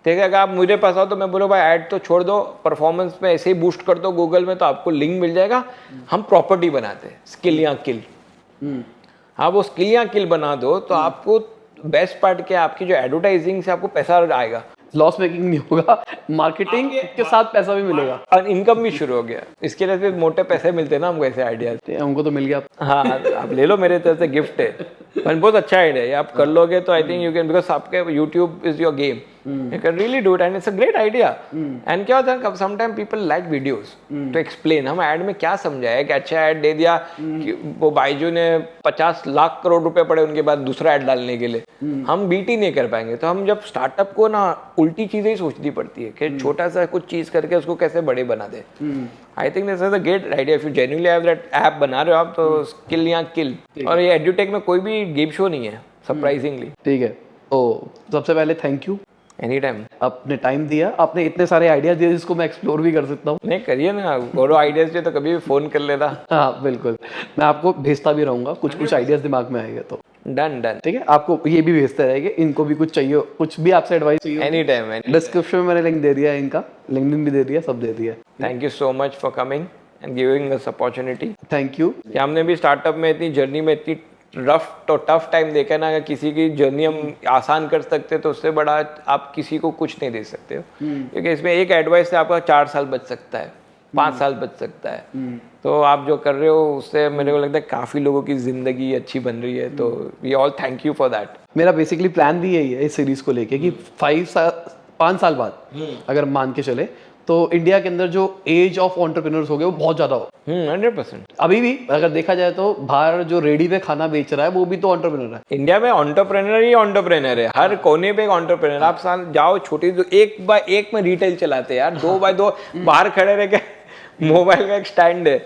ठीक है, अगर आप मुझे पास आओ तो मैं बोलो भाई ऐड तो छोड़ दो, परफॉर्मेंस में ऐसे ही बूस्ट कर दो गूगल में तो आपको लिंक मिल जाएगा, हम प्रॉपर्टी बनाते हैं स्किल या किल। हाँ, वो स्किल या किल बना दो तो आपको बेस्ट पार्ट क्या, आपकी जो एडवर्टाइजिंग से आपको पैसा आएगा, लॉस मेकिंग नहीं होगा, मार्केटिंग के साथ पैसा भी मिलेगा और इनकम भी शुरू हो गया। इसके लिए फिर मोटे पैसे मिलते हैं ना हमको ऐसे आइडियाज। हमको तो मिल गया। हाँ, आप ले लो, मेरे तरफ से गिफ्ट है, पर बहुत अच्छा आइडिया है, आप कर लोगे तो I think you can, because आपके YouTube is your game, you can really do it and it's a great idea। and क्या होता है, sometimes people like videos to explain। हम ऐड में क्या समझाए कि अच्छा ऐड दे दिया कि वो बाइजू ने 50 लाख करोड़ रुपए पड़े उनके बाद दूसरा ऐड डालने के लिए, हम बीट ही नहीं कर पाएंगे। तो हम जब स्टार्टअप को ना उल्टी चीजें ही सोचनी पड़ती है कि छोटा सा कुछ चीज करके उसको कैसे बड़े बना दे। I think this is a great idea. If you genuinely have that app बना रहे हो आप, तो स्किल या किल। और ये एड्यूटेक में कोई भी गेम शो नहीं है सरप्राइजिंगली। ठीक है, तो सबसे पहले थैंक यू, एनी टाइम आपने टाइम दिया, आपने इतने सारे आइडियाज दिए जिसको मैं एक्सप्लोर भी कर सकता हूँ। नहीं, करिए ना, और आइडियाज जो तो कभी भी फोन कर लेना। हाँ बिल्कुल, मैं आपको भेजता भी रहूंगा, कुछ आइडियाज दिमाग में आएगा तो। डन डन, ठीक है, आपको ये भी भेजते रहेंगे, इनको भी कुछ चाहिए, कुछ भी आपसे एडवाइस चाहिए, एनी टाइम। डिस्क्रिप्शन में मैंने लिंक दे दिया है, इनका लिंक्डइन भी दे दिया, सब दे दिया। Thank you so much for coming and giving us opportunity. Thank you. कि हमने भी स्टार्टअप में इतनी जर्नी में इतनी रफ तो टफ टाइम देखा ना, अगर किसी की जर्नी हम आसान कर सकते तो उससे बड़ा आप किसी को कुछ नहीं दे सकते हो। क्योंकि इसमें एक एडवाइस से आपका 4 साल बच सकता है, 5 साल बच सकता है। तो आप जो कर रहे हो उससे मेरे को लगता है काफ़ी लोगों की ज़िंदगी अच्छी बन रही है, तो we all thank you for that. मेरा बेसिकली प्लान भी यही है इस सीरीज को लेके कि 5 साल बाद अगर मान के चले तो इंडिया के अंदर जो एज ऑफ एंटरप्रेन्योर्स हो गए वो बहुत ज्यादा हो। 100%। अभी भी अगर देखा जाए तो बाहर जो रेडी पे खाना बेच रहा है वो भी तो एंटरप्रेन्योर है। इंडिया में एंटरप्रेन्योर ही एंटरप्रेन्योर है, हर कोने पे एक एंटरप्रेन्योर। आप साल जाओ छोटी, तो 1x1 में रिटेल चलाते हैं यार, 2x2 बाहर खड़े रह के मोबाइल का एक स्टैंड है।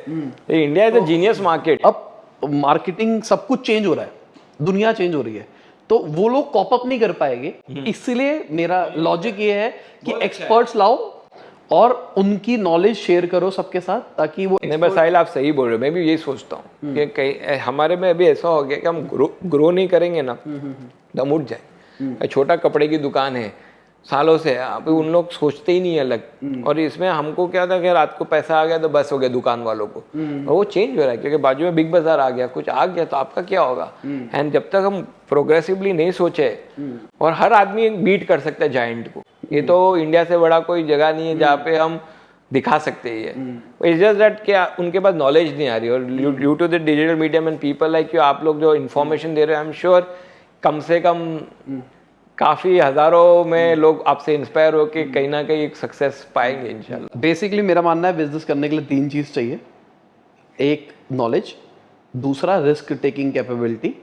India is a genius market. अब मार्केटिंग सब कुछ चेंज हो रहा है, दुनिया चेंज हो रही है, तो वो लोग कॉप अप नहीं कर पाएंगे। इसलिए मेरा लॉजिक ये है कि एक्सपर्ट्स लाओ और उनकी नॉलेज शेयर करो सबके साथ, ताकि वो नहीं बस साहिल, आप सही बोल रहे हो, मैं भी यही सोचता हूँ कि कहीं हमारे में अभी ऐसा हो गया कि हम ग्रो नहीं करेंगे ना तो हम उठ जाए। छोटा कपड़े की दुकान है सालों से, अभी उन लोग सोचते ही नहीं अलग। और इसमें हमको क्या था कि रात को पैसा आ गया तो बस हो गया दुकान वालों को। और वो चेंज हो रहा है क्योंकि बाजू में बिग बाजार आ गया, कुछ आ गया तो आपका क्या होगा। एंड जब तक हम प्रोग्रेसिवली नहीं सोचे, और हर आदमी बीट कर सकता है जायंट को, ये तो इंडिया से बड़ा कोई जगह नहीं है जहाँ पे हम दिखा सकते हैं। इट्स जस्ट दैट क्या उनके पास नॉलेज नहीं आ रही, और due to the digital medium and people like you, आप लोग जो इन्फॉर्मेशन दे रहे हो, आई एम श्योर कम से कम काफी हजारों में लोग आपसे इंस्पायर होकर कहीं ना कहीं एक सक्सेस पाएंगे इंशाल्लाह। बेसिकली मेरा मानना है बिजनेस करने के लिए 3 चीज चाहिए। एक नॉलेज, दूसरा रिस्क टेकिंग कैपेबिलिटी,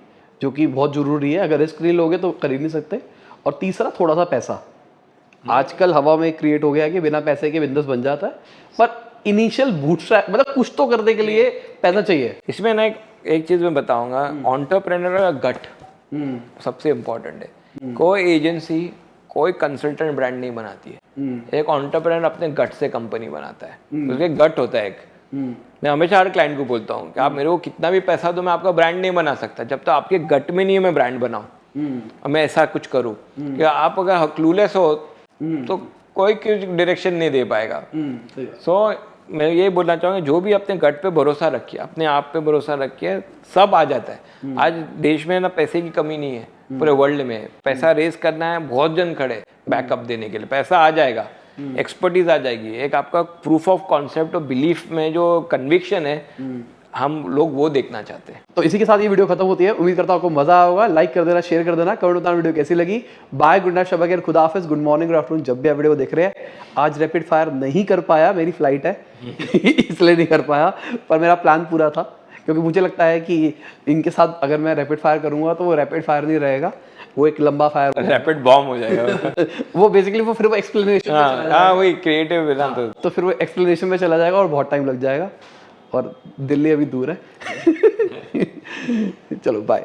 जो कि बहुत जरूरी है, अगर रिस्क नहीं लोगे तो कर ही नहीं सकते, और तीसरा थोड़ा सा पैसा। आजकल हवा में क्रिएट हो गया है कि बिना पैसे के बिजनेस बन जाता है, पर इनिशियल बूटस्ट्रैप मतलब कुछ तो करने के लिए पैसा चाहिए। इसमें ना एक चीज मैं बताऊंगा, एंटरप्रेन्योर का गट सबसे इम्पोर्टेंट है। कोई एजेंसी, कोई कंसल्टेंट ब्रांड नहीं बनाती है, एक एंटरप्रेन्योर अपने गट से कंपनी बनाता है। उसके गट होता है एक। मैं हमेशा हर क्लाइंट को बोलता हूँ कि आप मेरे को कितना भी पैसा दो, मैं आपका ब्रांड नहीं बना सकता जब तक आपके गट में नहीं है मैं ब्रांड बनाऊं। मैं ऐसा कुछ करूँ कि आप अगर क्लूलेस हो तो कोई डायरेक्शन नहीं दे पाएगा। सो मैं यही बोलना चाहूँगा, जो भी अपने गट पे भरोसा रखिए, अपने आप पे भरोसा रखिए, सब आ जाता है। आज देश में ना पैसे की कमी नहीं है, पूरे वर्ल्ड में पैसा रेज करना है, बहुत जन खड़े बैकअप देने के लिए, पैसा आ जाएगा, एक्सपर्टीज आ जाएगी, एक आपका प्रूफ ऑफ कॉन्सेप्ट और बिलीफ में जो कन्विक्शन है, हम लोग वो देखना चाहते हैं। तो इसी के साथ ये वीडियो खत्म होती है। उम्मीद करता हूं आपको मजा आया होगा। लाइक कर देना, शेयर कर देना, कमेंट बताना वीडियो कैसी लगी। बाय, गुड नाइट, शब खैर, खुदा हाफिज, गुड मॉर्निंग, गुड आफ्टरनून, जब भी आप वीडियो को देख रहे हैं। आज रैपिड फायर नहीं कर पाया, मेरी फ्लाइट है इसलिए नहीं कर पाया, पर मेरा प्लान पूरा था, क्योंकि मुझे लगता है कि इनके साथ अगर मैं रैपिड फायर करूंगा तो वो रैपिड फायर नहीं रहेगा, वो एक लंबा फायर, रैपिड बॉम्ब हो जाएगा वो बेसिकली वो फिर वो एक्सप्लेनेशन, वही क्रिएटिव है ना, तो फिर वो एक्सप्लेनेशन में चला जाएगा और बहुत टाइम लग जाएगा, और दिल्ली अभी दूर है चलो बाय।